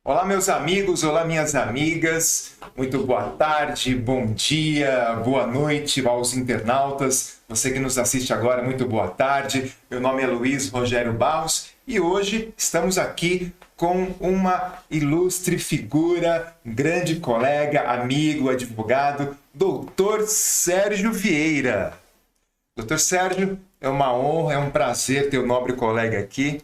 Olá, meus amigos, olá, minhas amigas. Muito boa tarde, bom dia, boa noite aos internautas. Você que nos assiste agora, muito boa tarde. Meu nome é Luiz Rogério Barros e hoje estamos aqui com uma ilustre figura, um grande colega, amigo, advogado, Dr. Sérgio Vieira. Dr. Sérgio, é uma honra, é um prazer ter o nobre colega aqui.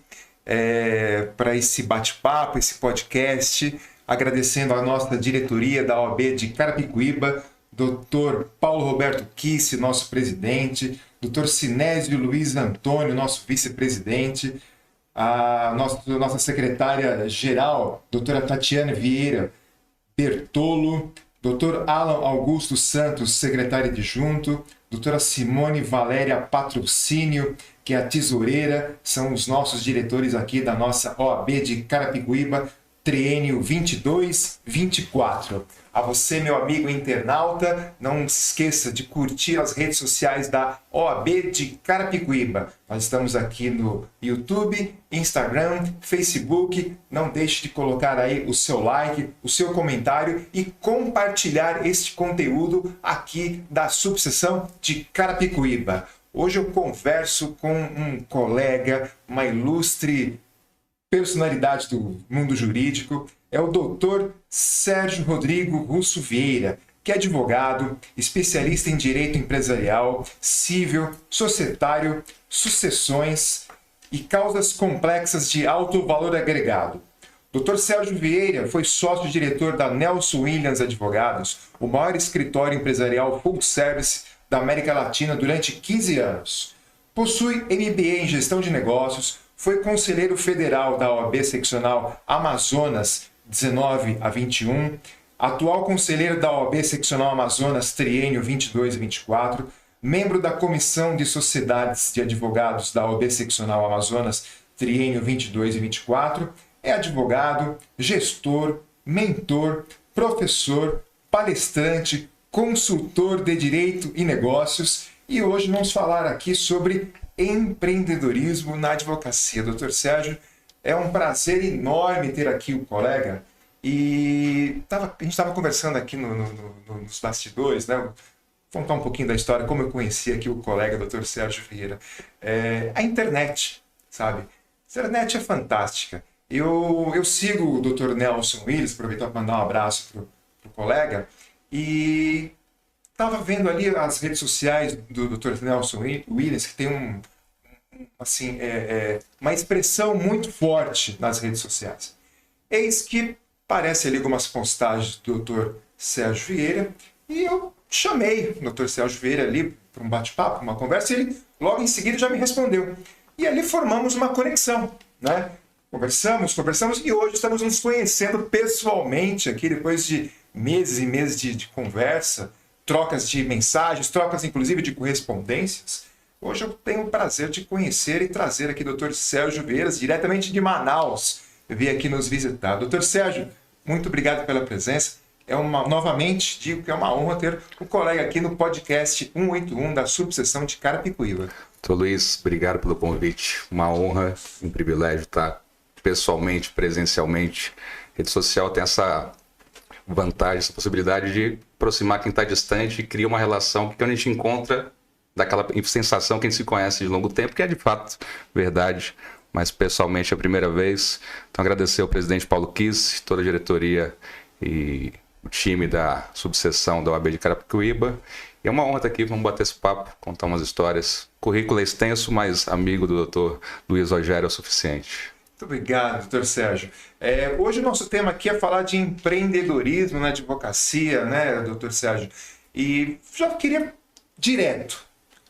Para esse bate-papo, esse podcast, agradecendo a nossa diretoria da OAB de Carapicuíba, Dr. Paulo Roberto Kissi, nosso presidente, Dr. Sinésio Luiz Antônio, nosso vice-presidente, a nossa secretária-geral, doutora Tatiana Vieira Bertolo, Dr. Alan Augusto Santos, secretário adjunto, doutora Simone Valéria Patrocínio, que é a tesoureira, são os nossos diretores aqui da nossa OAB de Carapicuíba, triênio 22-24. A você, meu amigo internauta, não se esqueça de curtir as redes sociais da OAB de Carapicuíba. Nós estamos aqui no YouTube, Instagram, Facebook. Não deixe de colocar aí o seu like, o seu comentário e compartilhar este conteúdo aqui da subseção de Carapicuíba. Hoje eu converso com um colega, uma ilustre personalidade do mundo jurídico, é o Dr. Sérgio Rodrigo Russo Vieira, que é advogado, especialista em direito empresarial, civil, societário, sucessões e causas complexas de alto valor agregado. Dr. Sérgio Vieira foi sócio-diretor da Nelson Williams Advogados, o maior escritório empresarial full service da América Latina durante 15 anos. Possui MBA em Gestão de Negócios, foi conselheiro federal da OAB Seccional Amazonas 19 a 21, atual conselheiro da OAB Seccional Amazonas triênio 22 a 24, membro da Comissão de Sociedades de Advogados da OAB Seccional Amazonas triênio 22 e 24, é advogado, gestor, mentor, professor, palestrante, consultor de Direito e Negócios, e hoje vamos falar aqui sobre empreendedorismo na advocacia. Dr. Sérgio, é um prazer enorme ter aqui o colega, e a gente estava conversando aqui nos bastidores, né? Vou contar um pouquinho da história, como eu conheci aqui o colega Dr. Sérgio Vieira. A internet, sabe? A internet é fantástica. Eu sigo o Dr. Nelson Williams, aproveitar para mandar um abraço para o colega, e estava vendo ali as redes sociais do Dr. Nelson Williams, que tem uma expressão muito forte nas redes sociais. Eis que aparece ali algumas postagens do Dr. Sérgio Vieira, e eu chamei o Dr. Sérgio Vieira ali para um bate-papo, uma conversa, e ele logo em seguida já me respondeu. E ali formamos uma conexão, né? Conversamos, e hoje estamos nos conhecendo pessoalmente aqui, depois de meses e meses de conversa, trocas de mensagens, trocas inclusive de correspondências. Hoje eu tenho o prazer de conhecer e trazer aqui o Dr. Sérgio Vieira, diretamente de Manaus, veio aqui nos visitar. Dr. Sérgio, muito obrigado pela presença. Novamente digo que é uma honra ter um colega aqui no podcast 181 da subseção de Carapicuíba. Doutor Luiz, obrigado pelo convite. Uma honra, um privilégio estar pessoalmente, presencialmente. A rede social tem essa vantagem, essa possibilidade de aproximar quem está distante e cria uma relação que a gente encontra daquela sensação que a gente se conhece de longo tempo, que é de fato verdade, mas pessoalmente é a primeira vez. Então agradecer ao presidente Paulo Kissi, toda a diretoria e o time da subseção da OAB de Carapicuíba. E é uma honra estar aqui, vamos bater esse papo, contar umas histórias. O currículo é extenso, mas amigo do Dr. Luiz Rogério é o suficiente. Muito obrigado, Dr. Sérgio. Hoje o nosso tema aqui é falar de empreendedorismo na advocacia, né, Dr. Sérgio? E já queria direto.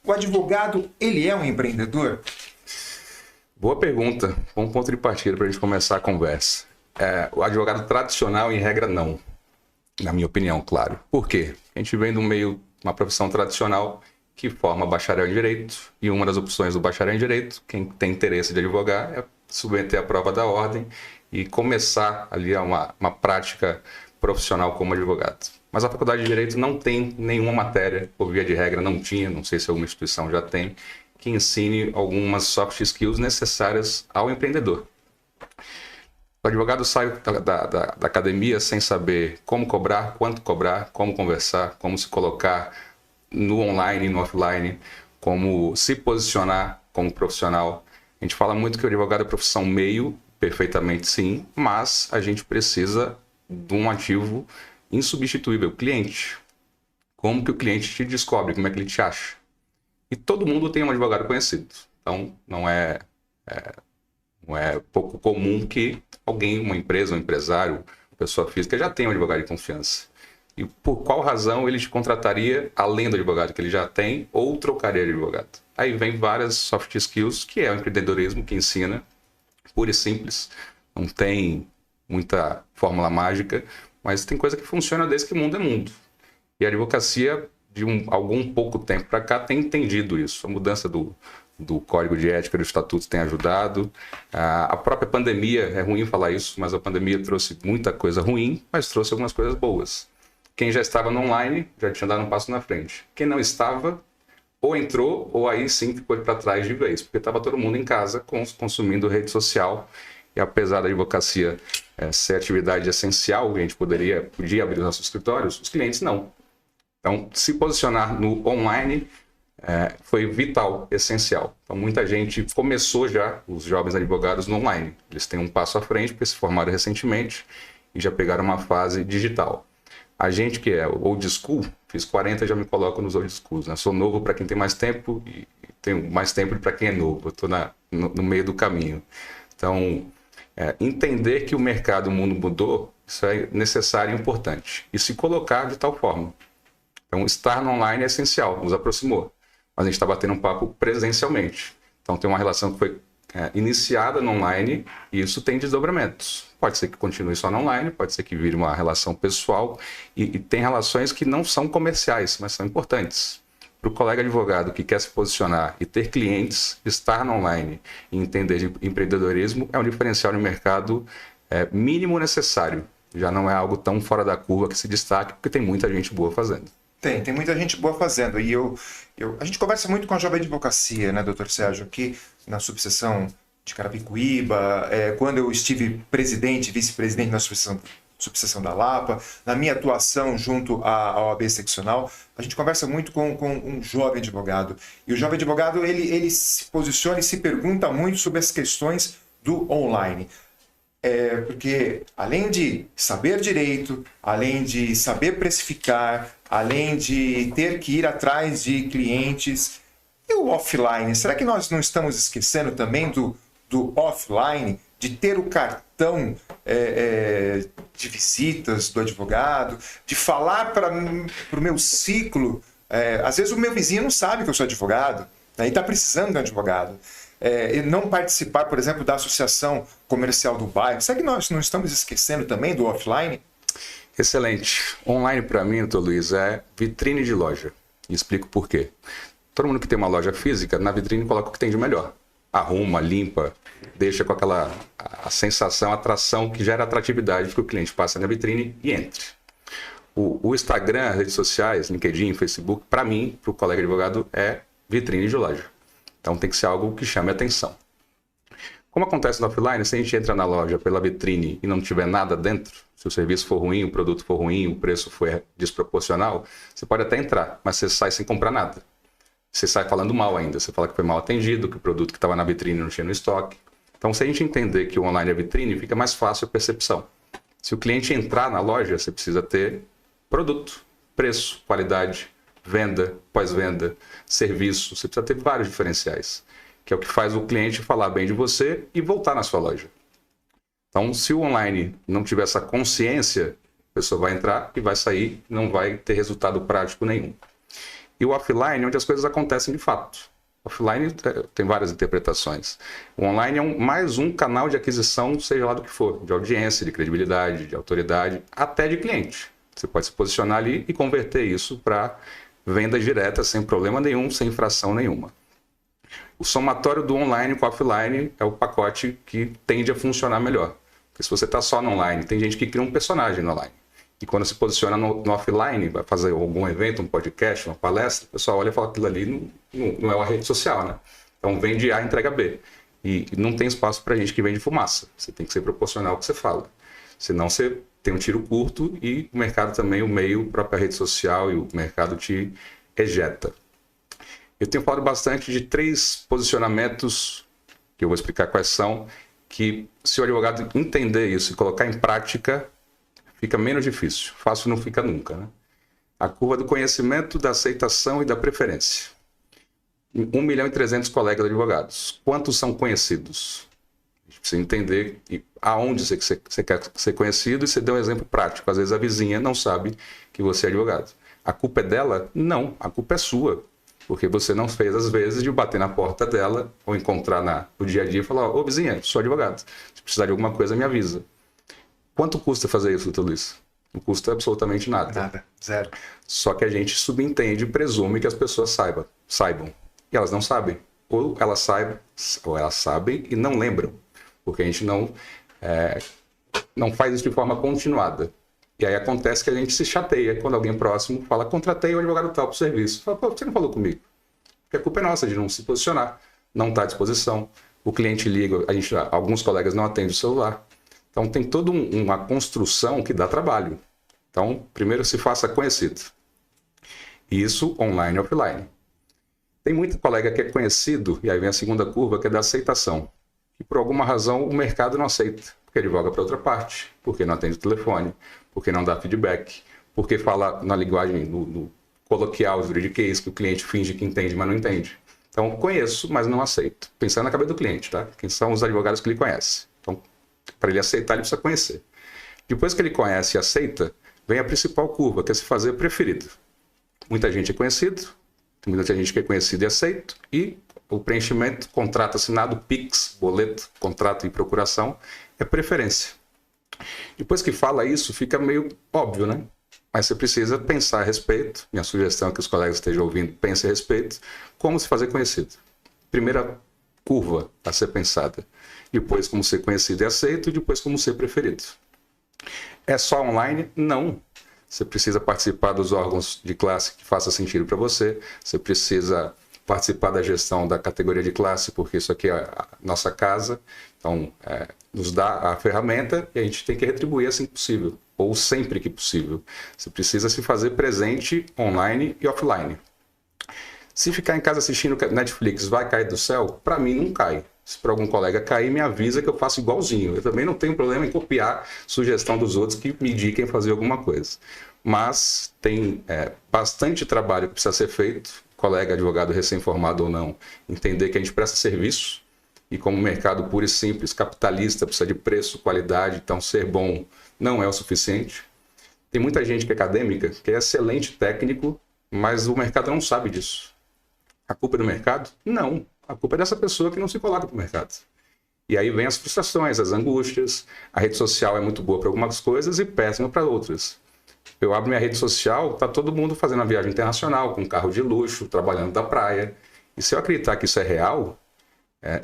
O advogado, ele é um empreendedor? Boa pergunta. Bom ponto de partida para a gente começar a conversa. O advogado tradicional, em regra, não. Na minha opinião, claro. Por quê? A gente vem do meio, uma profissão tradicional que forma bacharel em Direito, e uma das opções do bacharel em Direito, quem tem interesse de advogar, é submeter a prova da ordem e começar ali uma prática profissional como advogado. Mas a Faculdade de Direito não tem nenhuma matéria, por via de regra não tinha, não sei se alguma instituição já tem, que ensine algumas soft skills necessárias ao empreendedor. O advogado sai da academia sem saber como cobrar, quanto cobrar, como conversar, como se colocar no online e no offline, como se posicionar como profissional. A gente fala muito que o advogado é profissão meio, perfeitamente sim, mas a gente precisa de um ativo insubstituível, o cliente. Como que o cliente te descobre, como é que ele te acha? E todo mundo tem um advogado conhecido. Então, não é pouco comum que alguém, uma empresa, um empresário, uma pessoa física, já tenha um advogado de confiança. E por qual razão ele te contrataria, além do advogado que ele já tem, ou trocaria de advogado? Aí vem várias soft skills, que é o empreendedorismo, que ensina, pura e simples. Não tem muita fórmula mágica, mas tem coisa que funciona desde que o mundo é mundo. E a advocacia, de algum pouco tempo para cá, tem entendido isso. A mudança do Código de Ética, do Estatuto, tem ajudado. A própria pandemia, é ruim falar isso, mas a pandemia trouxe muita coisa ruim, mas trouxe algumas coisas boas. Quem já estava no online já tinha dado um passo na frente. Quem não estava, ou entrou, ou aí sim ficou para trás de vez, porque estava todo mundo em casa consumindo rede social. E apesar da advocacia ser atividade essencial, a gente podia abrir os nossos escritórios, os clientes não. Então, se posicionar no online foi vital, essencial. Então, muita gente começou já, os jovens advogados, no online. Eles têm um passo à frente, porque se formaram recentemente e já pegaram uma fase digital. A gente que é old school, fiz 40 e já me coloco nos old schools. Né? Sou novo para quem tem mais tempo e tenho mais tempo para quem é novo. Eu estou no meio do caminho. Então, entender que o mercado, o mundo mudou, isso é necessário e importante. E se colocar de tal forma. Então, estar no online é essencial, nos aproximou. Mas a gente está batendo um papo presencialmente. Então, tem uma relação que foi iniciada no online e isso tem desdobramentos. Pode ser que continue só no online, pode ser que vire uma relação pessoal e tem relações que não são comerciais, mas são importantes. Para o colega advogado que quer se posicionar e ter clientes, estar no online e entender de empreendedorismo é um diferencial no mercado mínimo necessário. Já não é algo tão fora da curva que se destaque, porque tem muita gente boa fazendo. Tem muita gente boa fazendo. E a gente conversa muito com a Jovem Advocacia, né, doutor Sérgio, aqui na subseção de Carapicuíba, quando eu estive presidente, vice-presidente na subseção da Lapa, na minha atuação junto à OAB seccional, a gente conversa muito com um jovem advogado. E o jovem advogado, ele se posiciona e se pergunta muito sobre as questões do online. Porque além de saber direito, além de saber precificar, além de ter que ir atrás de clientes, e o offline? Será que nós não estamos esquecendo também do offline, de ter o cartão de visitas do advogado, de falar para o meu ciclo? Às vezes o meu vizinho não sabe que eu sou advogado, né, e está precisando de um advogado. E não participar, por exemplo, da associação comercial do bairro. Será que nós não estamos esquecendo também do offline? Excelente. Online, para mim, doutor Luiz, é vitrine de loja. E explico por quê. Todo mundo que tem uma loja física, na vitrine coloca o que tem de melhor. Arruma, limpa, deixa com aquela a sensação, a atração que gera atratividade que o cliente passa na vitrine e entre. O Instagram, as redes sociais, LinkedIn, Facebook, para mim, para o colega advogado, é vitrine de loja. Então tem que ser algo que chame atenção. Como acontece no offline, se a gente entra na loja pela vitrine e não tiver nada dentro, se o serviço for ruim, o produto for ruim, o preço for desproporcional, você pode até entrar, mas você sai sem comprar nada. Você sai falando mal ainda, você fala que foi mal atendido, que o produto que estava na vitrine não tinha no estoque. Então, se a gente entender que o online é vitrine, fica mais fácil a percepção. Se o cliente entrar na loja, você precisa ter produto, preço, qualidade, venda, pós-venda, serviço. Você precisa ter vários diferenciais, que é o que faz o cliente falar bem de você e voltar na sua loja. Então, se o online não tiver essa consciência, a pessoa vai entrar e vai sair, não vai ter resultado prático nenhum. E o offline, onde as coisas acontecem de fato. Offline tem várias interpretações. O online é mais um canal de aquisição, seja lá do que for, de audiência, de credibilidade, de autoridade, até de cliente. Você pode se posicionar ali e converter isso para venda direta, sem problema nenhum, sem infração nenhuma. O somatório do online com o offline é o pacote que tende a funcionar melhor. Porque se você está só no online, tem gente que cria um personagem no online. E quando se posiciona no offline, vai fazer algum evento, um podcast, uma palestra, o pessoal olha e fala que aquilo ali não é uma rede social, né? Então vende A, entrega B. E não tem espaço para gente que vende fumaça. Você tem que ser proporcional ao que você fala. Senão você tem um tiro curto e o mercado também, o meio, a própria rede social e o mercado te ejeta. Eu tenho falado bastante de 3 posicionamentos, que eu vou explicar quais são, que se o advogado entender isso e colocar em prática, fica menos difícil. Fácil não fica nunca, né? A curva do conhecimento, da aceitação e da preferência. 1.300.000 colegas advogados. Quantos são conhecidos? A gente precisa entender aonde você quer ser conhecido e você deu um exemplo prático. Às vezes a vizinha não sabe que você é advogado. A culpa é dela? Não, a culpa é sua. Porque você não fez, às vezes, de bater na porta dela ou encontrar no dia a dia e falar: ô vizinha, sou advogado. Se precisar de alguma coisa, me avisa. Quanto custa fazer isso, doutor Luiz? Não custa absolutamente nada. Nada, zero. Só que a gente subentende e presume que as pessoas saibam. E elas não sabem. Ou elas sabem e não lembram. Porque a gente não faz isso de forma continuada. E aí acontece que a gente se chateia quando alguém próximo fala: contratei o advogado tal para o serviço. Fala: pô, você não falou comigo? Porque a culpa é nossa de não se posicionar, não estar à disposição. O cliente liga, alguns colegas não atendem o celular. Então tem toda uma construção que dá trabalho. Então, primeiro se faça conhecido. Isso online e offline. Tem muito colega que é conhecido, e aí vem a segunda curva, que é da aceitação. E por alguma razão o mercado não aceita, porque advoga para outra parte, porque não atende o telefone, porque não dá feedback, porque fala na linguagem no coloquial, juridiquês, que o cliente finge que entende, mas não entende. Então, conheço, mas não aceito. Pensando na cabeça do cliente, tá? Quem são os advogados que ele conhece. Então, para ele aceitar, ele precisa conhecer. Depois que ele conhece e aceita, vem a principal curva, que é se fazer preferido. Muita gente é conhecido, tem muita gente que é conhecido e aceito, e o preenchimento, contrato assinado, PIX, boleto, contrato e procuração, é preferência. Depois que fala isso, fica meio óbvio, né? Mas você precisa pensar a respeito. Minha sugestão é que os colegas estejam ouvindo, pensem a respeito, como se fazer conhecido. Primeira curva a ser pensada. Depois como ser conhecido e aceito, e depois como ser preferido. É só online? Não. Você precisa participar dos órgãos de classe que faça sentido para você. Você precisa participar da gestão da categoria de classe, porque isso aqui é a nossa casa. Então, nos dá a ferramenta e a gente tem que retribuir assim que possível, ou sempre que possível. Você precisa se fazer presente online e offline. Se ficar em casa assistindo Netflix, vai cair do céu? Para mim, não cai. Se para algum colega cair, me avisa que eu faço igualzinho. Eu também não tenho problema em copiar sugestão dos outros que me indiquem fazer alguma coisa. Mas tem bastante trabalho que precisa ser feito, colega advogado recém-formado ou não, entender que a gente presta serviço e como mercado puro e simples, capitalista, precisa de preço, qualidade, então ser bom não é o suficiente. Tem muita gente que é acadêmica, que é excelente técnico, mas o mercado não sabe disso. A culpa é do mercado? Não. A culpa é dessa pessoa que não se coloca para o mercado. E aí vem as frustrações, as angústias. A rede social é muito boa para algumas coisas e péssima para outras. Eu abro minha rede social, tá todo mundo fazendo uma viagem internacional, com um carro de luxo, trabalhando da praia. E se eu acreditar que isso é real,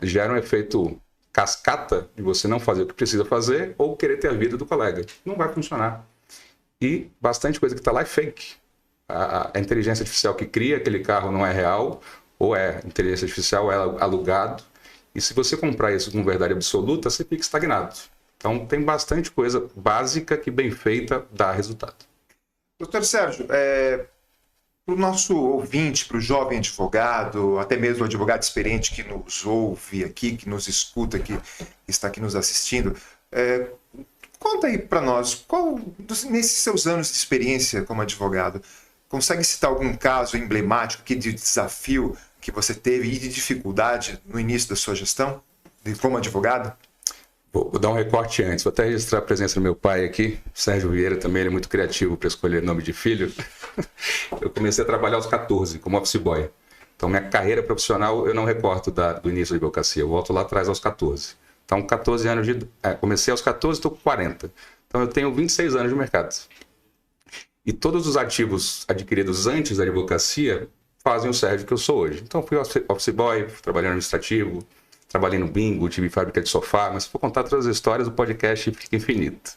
gera um efeito cascata de você não fazer o que precisa fazer ou querer ter a vida do colega. Não vai funcionar. E bastante coisa que está lá é fake. A inteligência artificial que cria aquele carro não é real, ou inteligência artificial é alugado. E se você comprar isso com verdade absoluta, você fica estagnado. Então tem bastante coisa básica que bem feita dá resultado. Doutor Sérgio, para o nosso ouvinte, para o jovem advogado, até mesmo o advogado experiente que nos ouve aqui, que nos escuta, que está aqui nos assistindo, conta aí para nós, nesses seus anos de experiência como advogado, consegue citar algum caso emblemático de desafio que você teve e de dificuldade no início da sua gestão, como advogado? Vou dar um recorte antes. Vou até registrar a presença do meu pai aqui, Sérgio Vieira também, ele é muito criativo para escolher nome de filho. Eu comecei a trabalhar aos 14, como office boy. Então, minha carreira profissional, eu não recorto do início da advocacia, eu volto lá atrás aos 14. Então, 14 anos comecei aos 14, estou com 40. Então, eu tenho 26 anos de mercado. E todos os ativos adquiridos antes da advocacia fazem o Sérgio que eu sou hoje. Então, fui office boy, trabalhei no administrativo, trabalhei no bingo, tive fábrica de sofá, mas se for contar todas as histórias, o podcast fica infinito.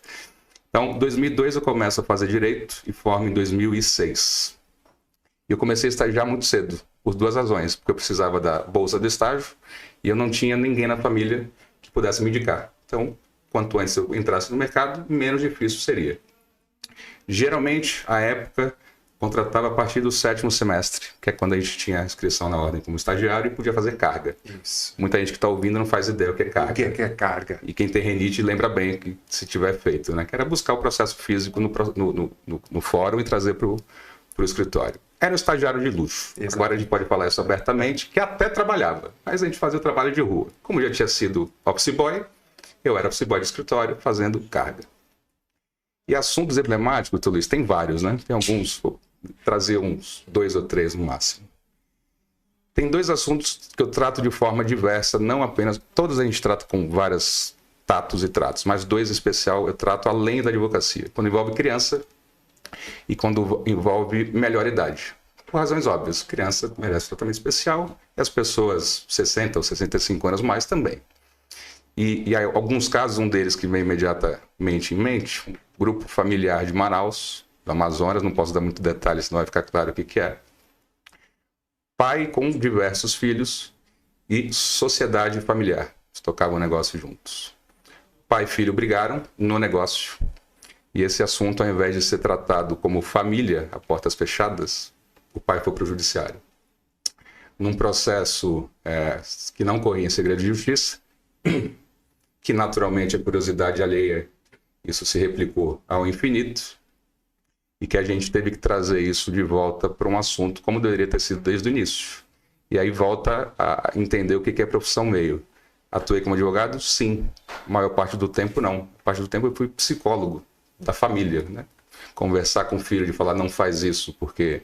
Então, em 2002 eu começo a fazer direito e formo em 2006. E eu comecei a estagiar muito cedo. por duas razões. Porque eu precisava da bolsa de estágio e eu não tinha ninguém na família que pudesse me indicar. Então, quanto antes eu entrasse no mercado, menos difícil seria. Geralmente, à época, contratava a partir do 7º semestre, que é quando a gente tinha a inscrição na ordem como estagiário e podia fazer carga. Isso. Muita gente que está ouvindo não faz ideia o que é carga. O que é carga? E quem tem renite lembra bem que se tiver feito, né? Que era buscar o processo físico no fórum e trazer para o escritório. Era um estagiário de luxo. Exato. Agora a gente pode falar isso abertamente, que até trabalhava, mas a gente fazia o trabalho de rua. Como já tinha sido office boy, eu era office boy de escritório fazendo carga. E assuntos emblemáticos, Luiz, tem vários, né? Tem alguns, vou trazer uns 2 ou 3 no máximo. Tem 2 assuntos que eu trato de forma diversa, não apenas... Todos a gente trata com vários tatos e tratos, mas 2 em especial eu trato além da advocacia. Quando envolve criança e quando envolve melhor idade. Por razões óbvias, criança merece tratamento especial e as pessoas 60 ou 65 anos mais também. E há alguns casos, um deles que vem imediatamente em mente, um grupo familiar de Manaus, do Amazonas, não posso dar muito detalhe, senão vai ficar claro o que é. Pai com diversos filhos e sociedade familiar. Eles tocavam o negócio juntos. Pai e filho brigaram no negócio. E esse assunto, ao invés de ser tratado como família, a portas fechadas, o pai foi para o judiciário. Num processo que não corria em segredo de justiça, que naturalmente a curiosidade alheia, isso se replicou ao infinito, e que a gente teve que trazer isso de volta para um assunto como deveria ter sido desde o início. E aí volta a entender o que é profissão meio. Atuei como advogado? Sim. A maior parte do tempo, não. A parte do tempo eu fui psicólogo da família, né? Conversar com o filho de falar, não faz isso, porque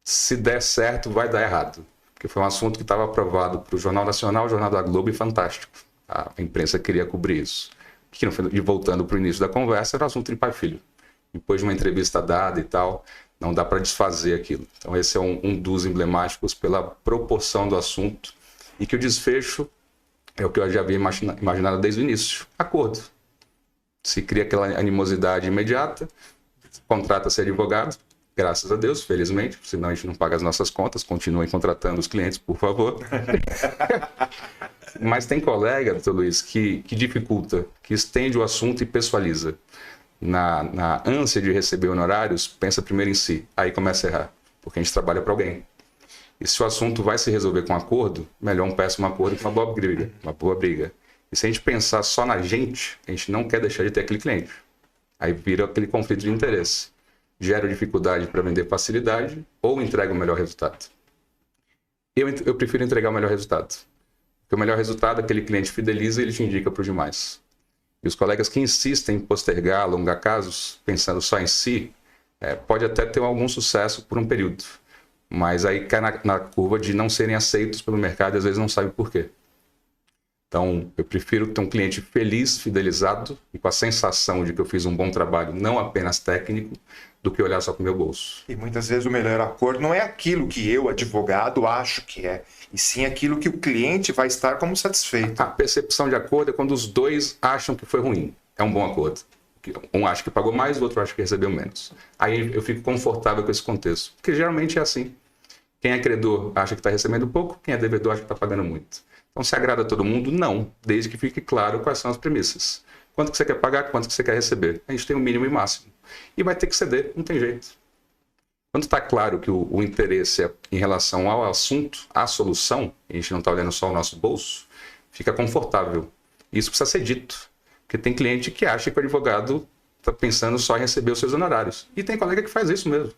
se der certo, vai dar errado. Porque foi um assunto que estava aprovado para o Jornal Nacional, o Jornal da Globo e Fantástico. A imprensa queria cobrir isso. E voltando para o início da conversa, era um assunto de pai e filho. Depois de uma entrevista dada e tal, não dá para desfazer aquilo. Então esse é um dos emblemáticos pela proporção do assunto e que o desfecho é o que eu já havia imaginado desde o início. Acordo. Se cria aquela animosidade imediata, contrata-se advogado, graças a Deus, felizmente, senão a gente não paga as nossas contas, continuem contratando os clientes, por favor. Mas tem colega, doutor Luiz, que dificulta, que estende o assunto e pessoaliza. Na ânsia de receber honorários, pensa primeiro em si, aí começa a errar, porque a gente trabalha para alguém. E se o assunto vai se resolver com acordo, melhor um péssimo acordo que uma boa briga. E se a gente pensar só na gente, a gente não quer deixar de ter aquele cliente. Aí vira aquele conflito de interesse. Gera dificuldade para vender facilidade ou entrega o melhor resultado. Eu prefiro entregar o melhor resultado. Porque o melhor resultado, aquele cliente fideliza e ele te indica para os demais. E os colegas que insistem em postergar, alongar casos, pensando só em si, pode até ter algum sucesso por um período. Mas aí cai na curva de não serem aceitos pelo mercado e às vezes não sabe por quê. Então, eu prefiro ter um cliente feliz, fidelizado e com a sensação de que eu fiz um bom trabalho, não apenas técnico, do que olhar só para o meu bolso. E muitas vezes o melhor acordo não é aquilo que eu, advogado, acho que é, e sim aquilo que o cliente vai estar como satisfeito. A percepção de acordo é quando os dois acham que foi ruim. É um bom acordo. Um acha que pagou mais, o outro acha que recebeu menos. Aí eu fico confortável com esse contexto. Porque geralmente é assim. Quem é credor acha que está recebendo pouco, quem é devedor acha que está pagando muito. Então, se agrada a todo mundo? Não. Desde que fique claro quais são as premissas. Quanto que você quer pagar, quanto que você quer receber. A gente tem um mínimo e máximo. E vai ter que ceder, não tem jeito. Quando está claro que o interesse é em relação ao assunto, à solução, a gente não está olhando só o nosso bolso, fica confortável. Isso precisa ser dito. Porque tem cliente que acha que o advogado está pensando só em receber os seus honorários. E tem colega que faz isso mesmo.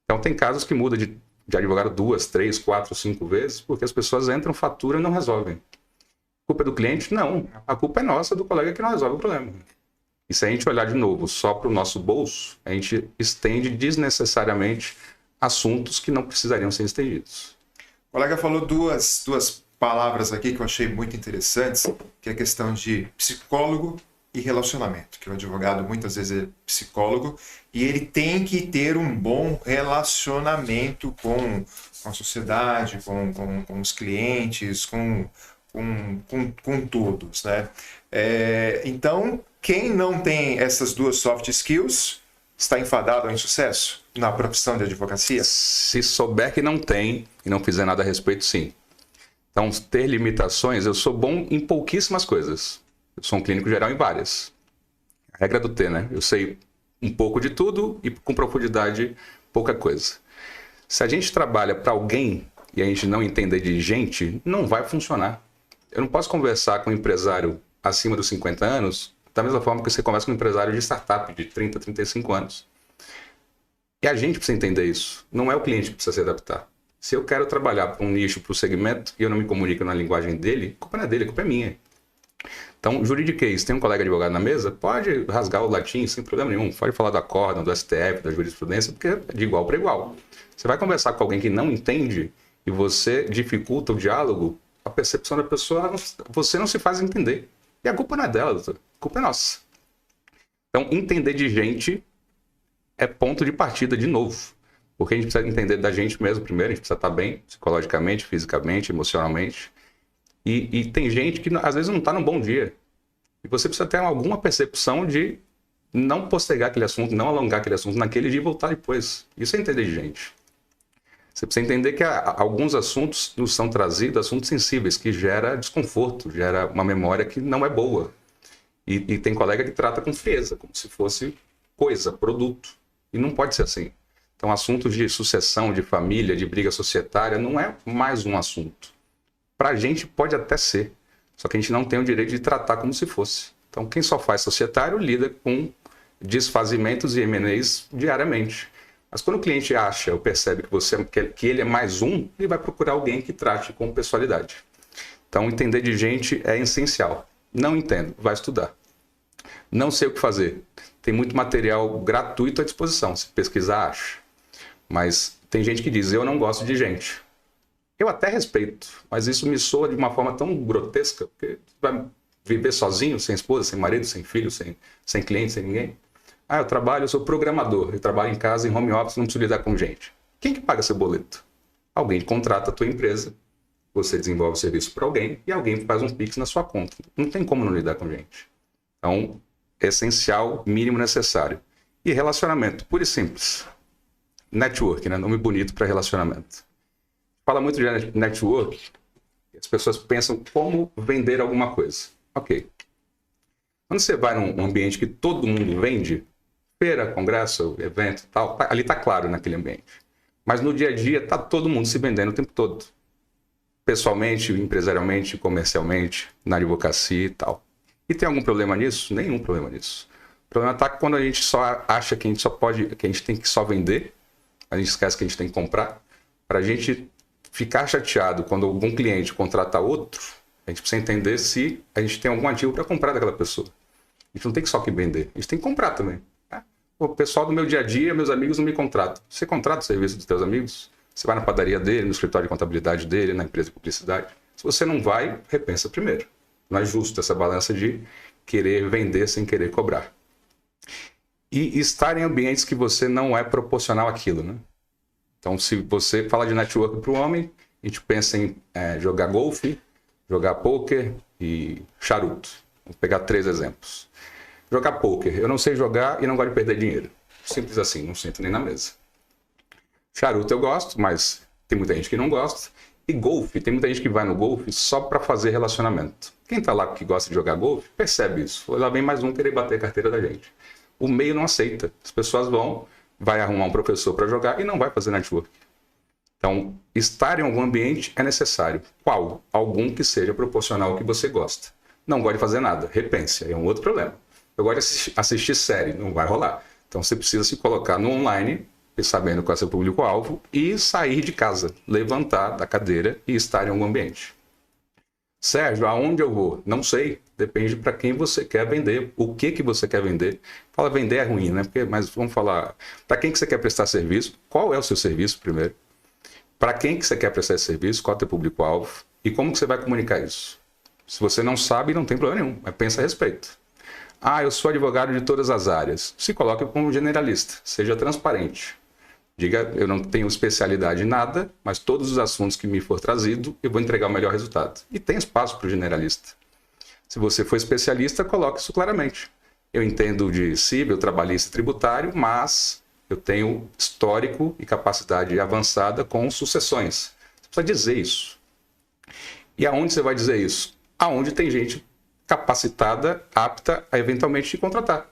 Então tem casos que muda de advogado 2, 3, 4, 5 vezes, porque as pessoas entram, faturam e não resolvem. A culpa é do cliente? Não. A culpa é nossa, do colega que não resolve o problema. E se a gente olhar de novo só para o nosso bolso, a gente estende desnecessariamente assuntos que não precisariam ser estendidos. O colega falou duas palavras aqui que eu achei muito interessantes, que é a questão de psicólogo e relacionamento, que o advogado muitas vezes é psicólogo e ele tem que ter um bom relacionamento com a sociedade, com os clientes, com todos, né? Então, quem não tem essas duas soft skills está enfadado ao insucesso na profissão de advocacia? Se souber que não tem e não fizer nada a respeito, sim. Então, ter limitações, eu sou bom em pouquíssimas coisas. Eu sou um clínico geral em várias. A regra do T, né? Eu sei um pouco de tudo e com profundidade pouca coisa. Se a gente trabalha para alguém e a gente não entender de gente, não vai funcionar. Eu não posso conversar com um empresário acima dos 50 anos da mesma forma que você conversa com um empresário de startup de 30, 35 anos. E a gente precisa entender isso. Não é o cliente que precisa se adaptar. Se eu quero trabalhar para um nicho, para um segmento, e eu não me comunico na linguagem dele, a culpa não é dele, a culpa é minha. Então, juridiquês, tem um colega advogado na mesa, pode rasgar o latim sem problema nenhum, pode falar do acórdão, do STF, da jurisprudência, porque é de igual para igual. Você vai conversar com alguém que não entende e você dificulta o diálogo, a percepção da pessoa, você não se faz entender. E a culpa não é dela, doutor. A culpa é nossa. Então, entender de gente é ponto de partida de novo. Porque a gente precisa entender da gente mesmo primeiro, a gente precisa estar bem psicologicamente, fisicamente, emocionalmente. E tem gente que às vezes não está num bom dia. E você precisa ter alguma percepção de não postergar aquele assunto, não alongar aquele assunto naquele dia e voltar depois. Isso é entender de gente. Você precisa entender que alguns assuntos nos são trazidos, assuntos sensíveis, que gera desconforto, gera uma memória que não é boa. E tem colega que trata com frieza, como se fosse coisa, produto. E não pode ser assim. Então, assuntos de sucessão, de família, de briga societária, não é mais um assunto. Para a gente pode até ser, só que a gente não tem o direito de tratar como se fosse. Então, quem só faz societário lida com desfazimentos e M&As diariamente. Mas quando o cliente acha ou percebe que ele é mais um, ele vai procurar alguém que trate com pessoalidade. Então, entender de gente é essencial. Não entendo, vai estudar. Não sei o que fazer. Tem muito material gratuito à disposição, se pesquisar, acha. Mas tem gente que diz, eu não gosto de gente. Eu até respeito, mas isso me soa de uma forma tão grotesca, porque vai viver sozinho, sem esposa, sem marido, sem filho, sem cliente, sem ninguém. Ah, eu sou programador, eu trabalho em casa, em home office, não preciso lidar com gente. Quem que paga seu boleto? Alguém contrata a tua empresa, você desenvolve o serviço para alguém e alguém faz um Pix na sua conta. Não tem como não lidar com gente. Então, essencial, mínimo necessário. E relacionamento, puro e simples. Network, né? Nome bonito para relacionamento. Fala muito de network, as pessoas pensam como vender alguma coisa. Ok. Quando você vai num ambiente que todo mundo vende, feira, congresso, evento e tal, ali está claro naquele ambiente. Mas no dia a dia está todo mundo se vendendo o tempo todo. Pessoalmente, empresarialmente, comercialmente, na advocacia e tal. E tem algum problema nisso? Nenhum problema nisso. O problema está quando a gente só acha que a gente tem que só vender, a gente esquece que a gente tem que comprar. Para a gente ficar chateado quando algum cliente contrata outro, a gente precisa entender se a gente tem algum ativo para comprar daquela pessoa. A gente não tem que só que vender, a gente tem que comprar também. Né? O pessoal do meu dia a dia, meus amigos não me contratam. Você contrata o serviço dos teus amigos? Você vai na padaria dele, no escritório de contabilidade dele, na empresa de publicidade? Se você não vai, repensa primeiro. Não é justo essa balança de querer vender sem querer cobrar. E estar em ambientes que você não é proporcional àquilo, né? Então, se você fala de network para o homem, a gente pensa em jogar golfe, jogar pôquer e charuto. Vou pegar 3 exemplos. Jogar pôquer. Eu não sei jogar e não gosto de perder dinheiro. Simples assim, não sento nem na mesa. Charuto eu gosto, mas tem muita gente que não gosta. E golfe, tem muita gente que vai no golfe só para fazer relacionamento. Quem está lá que gosta de jogar golfe, percebe isso. Lá vem mais um querer bater a carteira da gente. O meio não aceita. As pessoas vai arrumar um professor para jogar e não vai fazer network. Então, estar em algum ambiente é necessário. Qual? Algum que seja proporcional ao que você gosta. Não gosta de fazer nada, repense, é um outro problema. Eu gosto de assistir série, não vai rolar. Então, você precisa se colocar no online, sabendo qual é o seu público-alvo, e sair de casa, levantar da cadeira e estar em algum ambiente. Sérgio, aonde eu vou? Não sei. Depende para quem você quer vender, o que você quer vender. Fala vender é ruim, né? Mas vamos falar, para quem que você quer prestar serviço? Qual é o seu serviço primeiro? Para quem que você quer prestar esse serviço? Qual é o teu público-alvo? E como que você vai comunicar isso? Se você não sabe, não tem problema nenhum, mas pensa a respeito. Ah, eu sou advogado de todas as áreas. Se coloque como generalista, seja transparente. Diga, eu não tenho especialidade em nada, mas todos os assuntos que me for trazido, eu vou entregar o melhor resultado. E tem espaço para o generalista. Se você for especialista, coloque isso claramente. Eu entendo de civil, trabalhista e tributário, mas eu tenho histórico e capacidade avançada com sucessões. Você precisa dizer isso. E aonde você vai dizer isso? Aonde tem gente capacitada, apta a eventualmente te contratar.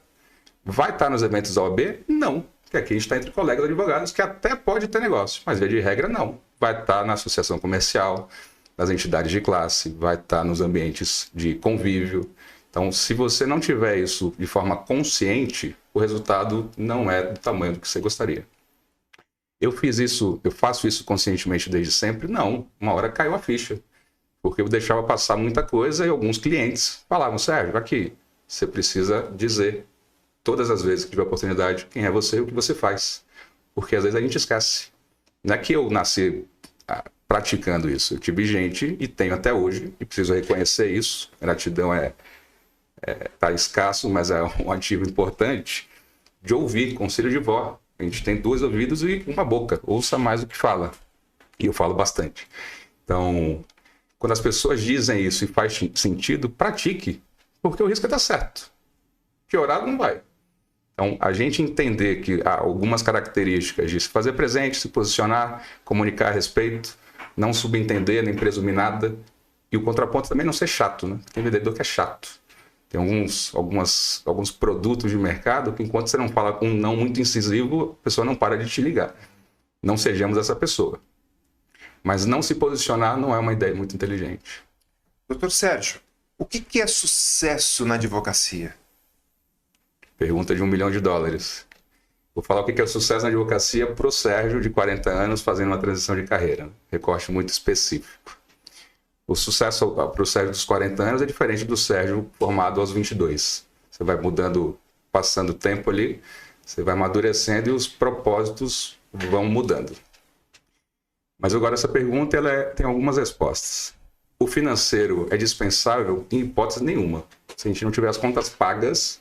Vai estar nos eventos da OAB? Não. Porque aqui a gente está entre colegas advogados que até pode ter negócio, mas via de regra não. Vai estar na associação comercial, nas entidades de classe, vai estar nos ambientes de convívio. Então, se você não tiver isso de forma consciente, o resultado não é do tamanho do que você gostaria. Eu faço isso conscientemente desde sempre? Não. Uma hora caiu a ficha. Porque eu deixava passar muita coisa e alguns clientes falavam, Sérgio, aqui, você precisa dizer todas as vezes que tiver oportunidade quem é você e o que você faz. Porque às vezes a gente esquece. Não é que eu nasci praticando isso. Eu tive gente, e tenho até hoje, e preciso reconhecer isso. Gratidão tá escasso, mas é um ativo importante, de ouvir, conselho de vó. A gente tem 2 ouvidos e uma boca. Ouça mais do que fala. E eu falo bastante. Então, quando as pessoas dizem isso e faz sentido, pratique. Porque o risco é dar certo. Piorar não vai. Então, a gente entender que há algumas características de se fazer presente, se posicionar, comunicar a respeito, não subentender nem presumir nada. E o contraponto também não ser chato, né? Tem vendedor que é chato. Tem alguns produtos de mercado que enquanto você não fala um não muito incisivo, a pessoa não para de te ligar. Não sejamos essa pessoa. Mas não se posicionar não é uma ideia muito inteligente. Doutor Sérgio, o que é sucesso na advocacia? Pergunta de $1 milhão. Vou falar o que é sucesso na advocacia para o Sérgio, de 40 anos, fazendo uma transição de carreira. Recorte muito específico. O sucesso para o Sérgio dos 40 anos é diferente do Sérgio formado aos 22. Você vai mudando, passando o tempo ali, você vai amadurecendo e os propósitos vão mudando. Mas agora essa pergunta tem algumas respostas. O financeiro é dispensável em hipótese nenhuma. Se a gente não tiver as contas pagas,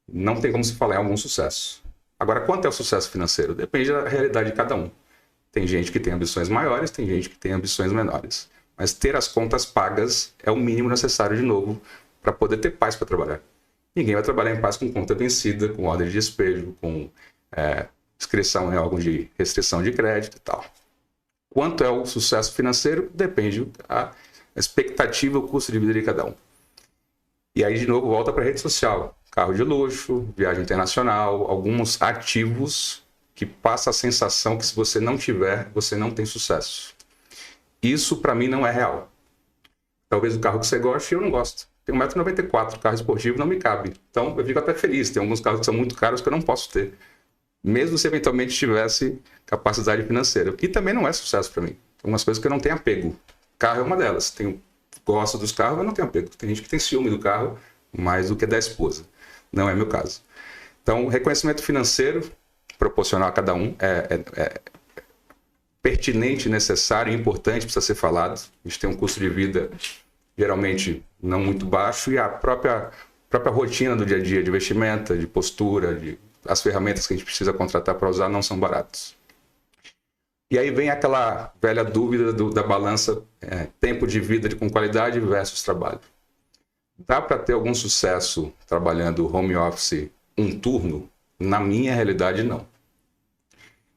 não tem como se falar em algum sucesso. Agora, quanto é o sucesso financeiro? Depende da realidade de cada um. Tem gente que tem ambições maiores, tem gente que tem ambições menores. Mas ter as contas pagas é o mínimo necessário, de novo, para poder ter paz para trabalhar. Ninguém vai trabalhar em paz com conta vencida, com ordem de despejo, com inscrição em órgão de restrição de crédito e tal. Quanto é o sucesso financeiro? Depende da expectativa, o custo de vida de cada um. E aí, de novo, volta para a rede social. Carro de luxo, viagem internacional, alguns ativos que passa a sensação que se você não tiver, você não tem sucesso. Isso, para mim, não é real. Talvez o carro que você goste, eu não gosto. Tenho 1,94 m, carro esportivo não me cabe. Então, eu fico até feliz. Tem alguns carros que são muito caros que eu não posso ter. Mesmo se eventualmente tivesse capacidade financeira. E também não é sucesso para mim. Tem algumas coisas que eu não tenho apego. Carro é uma delas. Gosto dos carros, mas não tenho apego. Tem gente que tem ciúme do carro mais do que da esposa. Não é meu caso. Então, o reconhecimento financeiro, proporcional a cada um, é pertinente, necessário e importante, precisa ser falado. A gente tem um custo de vida geralmente não muito baixo e a própria rotina do dia a dia, de vestimenta, de postura, as ferramentas que a gente precisa contratar para usar não são baratos. E aí vem aquela velha dúvida da balança tempo de vida com qualidade versus trabalho. Dá para ter algum sucesso trabalhando home office um turno? Na minha realidade, não.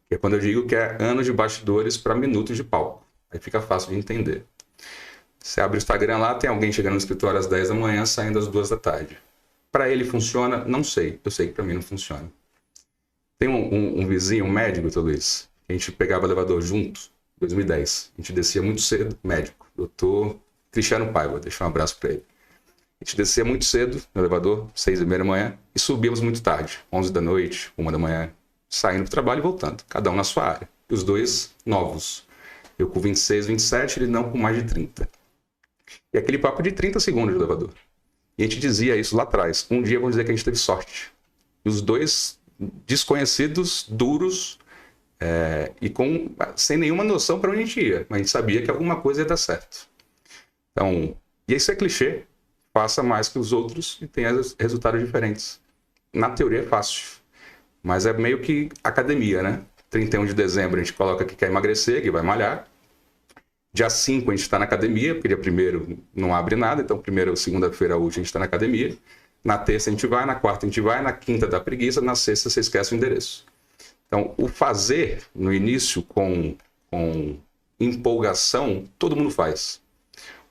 É quando eu digo que é anos de bastidores para minutos de palco. Aí fica fácil de entender. Você abre o Instagram lá, tem alguém chegando no escritório às 10 da manhã, saindo às 2 da tarde. Para ele funciona? Não sei. Eu sei que para mim não funciona. Tem um vizinho, um médico, doutor Luiz, a gente pegava o elevador junto, em 2010. A gente descia muito cedo, médico, doutor Cristiano Paiva, deixa um abraço para ele. A gente descia muito cedo no elevador, 6h30 da manhã, e subíamos muito tarde, 11 da noite, 1 da manhã, saindo para o trabalho e voltando, cada um na sua área. E os dois novos. Eu com 26, 27, ele não com mais de 30. E aquele papo de 30 segundos de elevador. E a gente dizia isso lá atrás. Um dia vamos dizer que a gente teve sorte. E os dois desconhecidos, duros, sem nenhuma noção para onde a gente ia. Mas a gente sabia que alguma coisa ia dar certo. Então, e isso é clichê. Faça mais que os outros e tenha resultados diferentes. Na teoria é fácil. Mas é meio que academia, né? 31 de dezembro a gente coloca que quer emagrecer, que vai malhar. Dia 5 a gente está na academia, porque dia 1º não abre nada, então 1ª ou segunda-feira útil a gente está na academia. Na terça a gente vai, na quarta a gente vai, na quinta dá preguiça, na sexta você esquece o endereço. Então, o fazer no início com empolgação, todo mundo faz.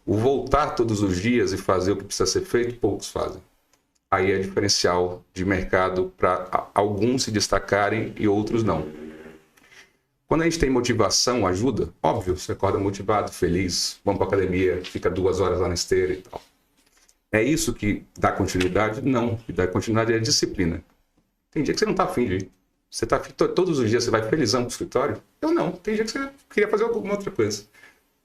O voltar todos os dias e fazer o que precisa ser feito, poucos fazem. Aí é diferencial de mercado para alguns se destacarem e outros não. Quando a gente tem motivação, ajuda. Óbvio, você acorda motivado, feliz, vamos para academia, fica 2 horas lá na esteira e tal. É isso que dá continuidade? Não. O que dá continuidade é a disciplina. Tem dia que você não está afim de ir. Você está afim, todos os dias você vai felizão para o escritório? Eu não. Tem dia que você queria fazer alguma outra coisa.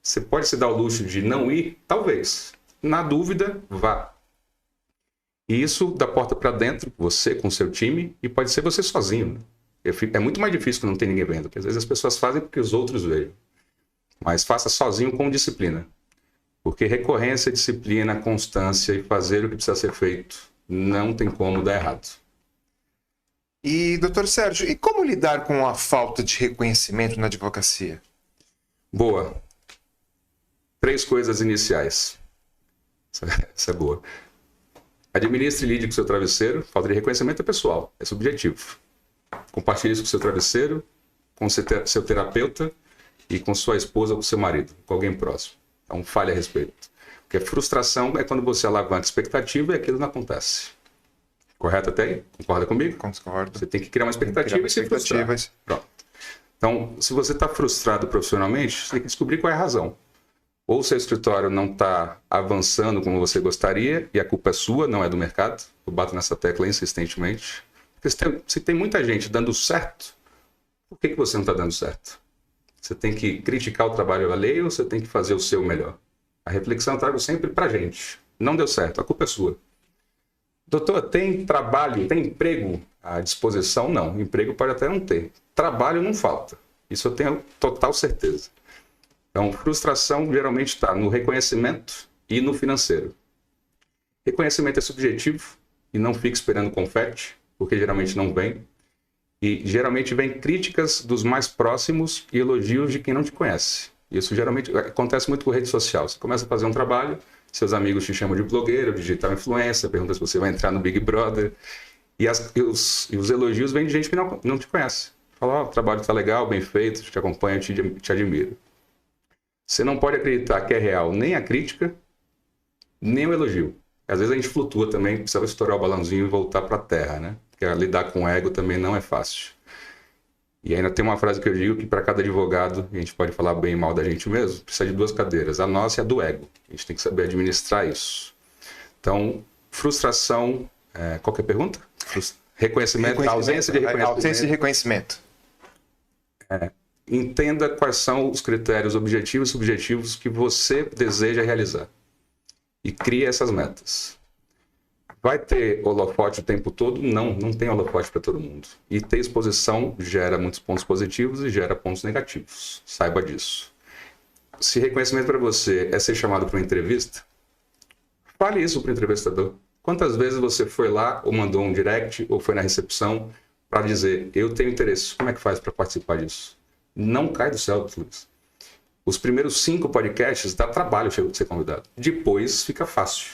Você pode se dar o luxo de não ir? Talvez. Na dúvida, vá. E isso da porta para dentro, você com o seu time, e pode ser você sozinho. Né? É muito mais difícil quando não tem ninguém vendo, porque às vezes as pessoas fazem porque os outros vejam. Mas faça sozinho com disciplina. Porque recorrência, disciplina, constância e fazer o que precisa ser feito não tem como dar errado. E, doutor Sérgio, e como lidar com a falta de reconhecimento na advocacia? Boa. 3 coisas iniciais. Essa é boa. Administre e lide com o seu travesseiro. Falta de reconhecimento é pessoal, é subjetivo. Compartilhe isso com o seu travesseiro, com seu terapeuta e com sua esposa ou com seu marido, com alguém próximo. Então, fale a respeito. Porque frustração é quando você alavanca expectativa e aquilo não acontece. Correto até aí? Concorda comigo? Concordo. Você tem que criar uma expectativa e se frustrar. Pronto. Então, se você está frustrado profissionalmente, você tem que descobrir qual é a razão. Ou seu escritório não está avançando como você gostaria e a culpa é sua, não é do mercado. Eu bato nessa tecla insistentemente. Porque se tem muita gente dando certo, por que você não está dando certo? Você tem que criticar o trabalho alheio ou você tem que fazer o seu melhor? A reflexão eu trago sempre para a gente. Não deu certo, a culpa é sua. Doutor, tem trabalho, tem emprego à disposição? Não. Emprego pode até não ter. Trabalho não falta. Isso eu tenho total certeza. Então, frustração geralmente está no reconhecimento e no financeiro. Reconhecimento é subjetivo e não fique esperando confete, porque geralmente não vem. E geralmente vem críticas dos mais próximos e elogios de quem não te conhece. Isso geralmente acontece muito com rede social. Você começa a fazer um trabalho, seus amigos te chamam de blogueiro, digital influencer, perguntam se você vai entrar no Big Brother. E os elogios vêm de gente que não te conhece. Fala, o trabalho está legal, bem feito, te acompanho, te admiro. Você não pode acreditar que é real nem a crítica, nem o elogio. Às vezes a gente flutua também, precisa estourar o balãozinho e voltar para a terra, né? Porque lidar com o ego também não é fácil. E ainda tem uma frase que eu digo que para cada advogado, e a gente pode falar bem e mal da gente mesmo, precisa de 2 cadeiras, a nossa e a do ego. A gente tem que saber administrar isso. Então, frustração... qualquer pergunta? Reconhecimento, ausência de reconhecimento. Ausência de reconhecimento. Entenda quais são os critérios objetivos e subjetivos que você deseja realizar. E crie essas metas. Vai ter holofote o tempo todo? Não, não tem holofote para todo mundo. E ter exposição gera muitos pontos positivos e gera pontos negativos. Saiba disso. Se reconhecimento para você é ser chamado para uma entrevista, fale isso para o entrevistador. Quantas vezes você foi lá ou mandou um direct ou foi na recepção para dizer, eu tenho interesse, como é que faz para participar disso? Não cai do céu, Luiz. Os primeiros 5 podcasts dá trabalho ser convidado. Depois fica fácil.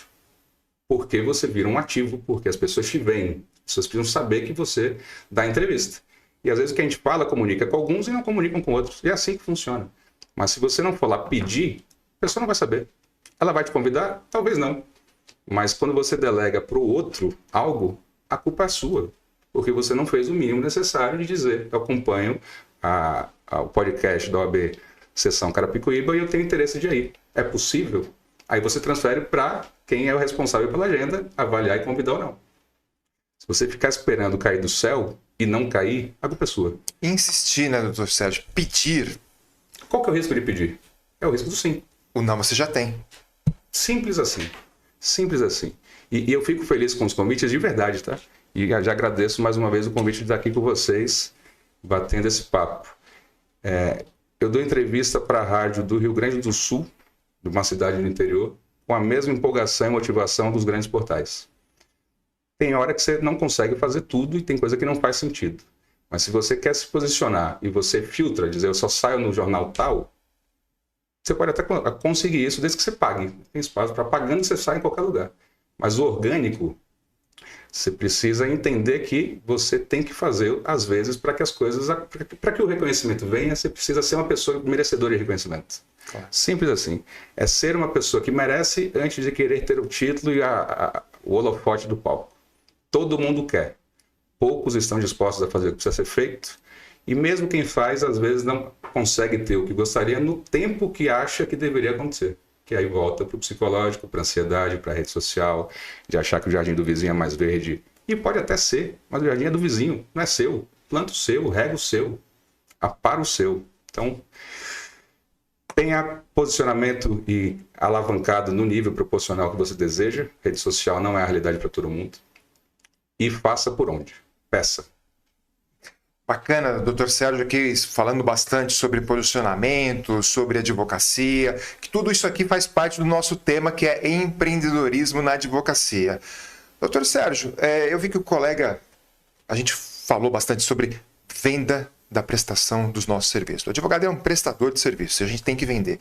Porque você vira um ativo, porque as pessoas te veem. As pessoas precisam saber que você dá entrevista. E às vezes o que a gente fala comunica com alguns e não comunicam com outros. E é assim que funciona. Mas se você não for lá pedir, a pessoa não vai saber. Ela vai te convidar? Talvez não. Mas quando você delega para o outro algo, a culpa é sua. Porque você não fez o mínimo necessário de dizer, eu acompanho o podcast da OAB Sessão Carapicuíba e eu tenho interesse de ir. É possível? Aí você transfere para quem é o responsável pela agenda, avaliar e convidar ou não. Se você ficar esperando cair do céu e não cair, a culpa é sua. Insistir, né, doutor Sérgio? Pedir. Qual que é o risco de pedir? É o risco do sim. O não você já tem. Simples assim. Simples assim. E eu fico feliz com os convites de verdade, tá? E já agradeço mais uma vez o convite de estar aqui com vocês, batendo esse papo. Eu dou entrevista para a rádio do Rio Grande do Sul, de uma cidade do interior, com a mesma empolgação e motivação dos grandes portais. Tem hora que você não consegue fazer tudo e tem coisa que não faz sentido. Mas se você quer se posicionar e você filtra, dizer eu só saio no jornal tal, você pode até conseguir isso desde que você pague. Tem espaço para pagando, você sai em qualquer lugar. Mas o orgânico Você precisa entender que você tem que fazer, às vezes, para que as coisas, para que o reconhecimento venha, você precisa ser uma pessoa merecedora de reconhecimento. Claro. Simples assim. É ser uma pessoa que merece antes de querer ter o título e o holofote do palco. Todo mundo quer. Poucos estão dispostos a fazer o que precisa ser feito. E mesmo quem faz, às vezes, não consegue ter o que gostaria no tempo que acha que deveria acontecer. Que aí volta para o psicológico, para a ansiedade, para a rede social, de achar que o jardim do vizinho é mais verde. E pode até ser, mas o jardim é do vizinho, não é seu. Planta o seu, rega o seu, apara o seu. Então, tenha posicionamento e alavancado no nível proporcional que você deseja. Rede social não é a realidade para todo mundo. E faça por onde? Peça. Bacana, doutor Sérgio aqui falando bastante sobre posicionamento, sobre advocacia, que tudo isso aqui faz parte do nosso tema, que é empreendedorismo na advocacia. Doutor Sérgio, eu vi que a gente falou bastante sobre venda da prestação dos nossos serviços. O advogado é um prestador de serviços, a gente tem que vender.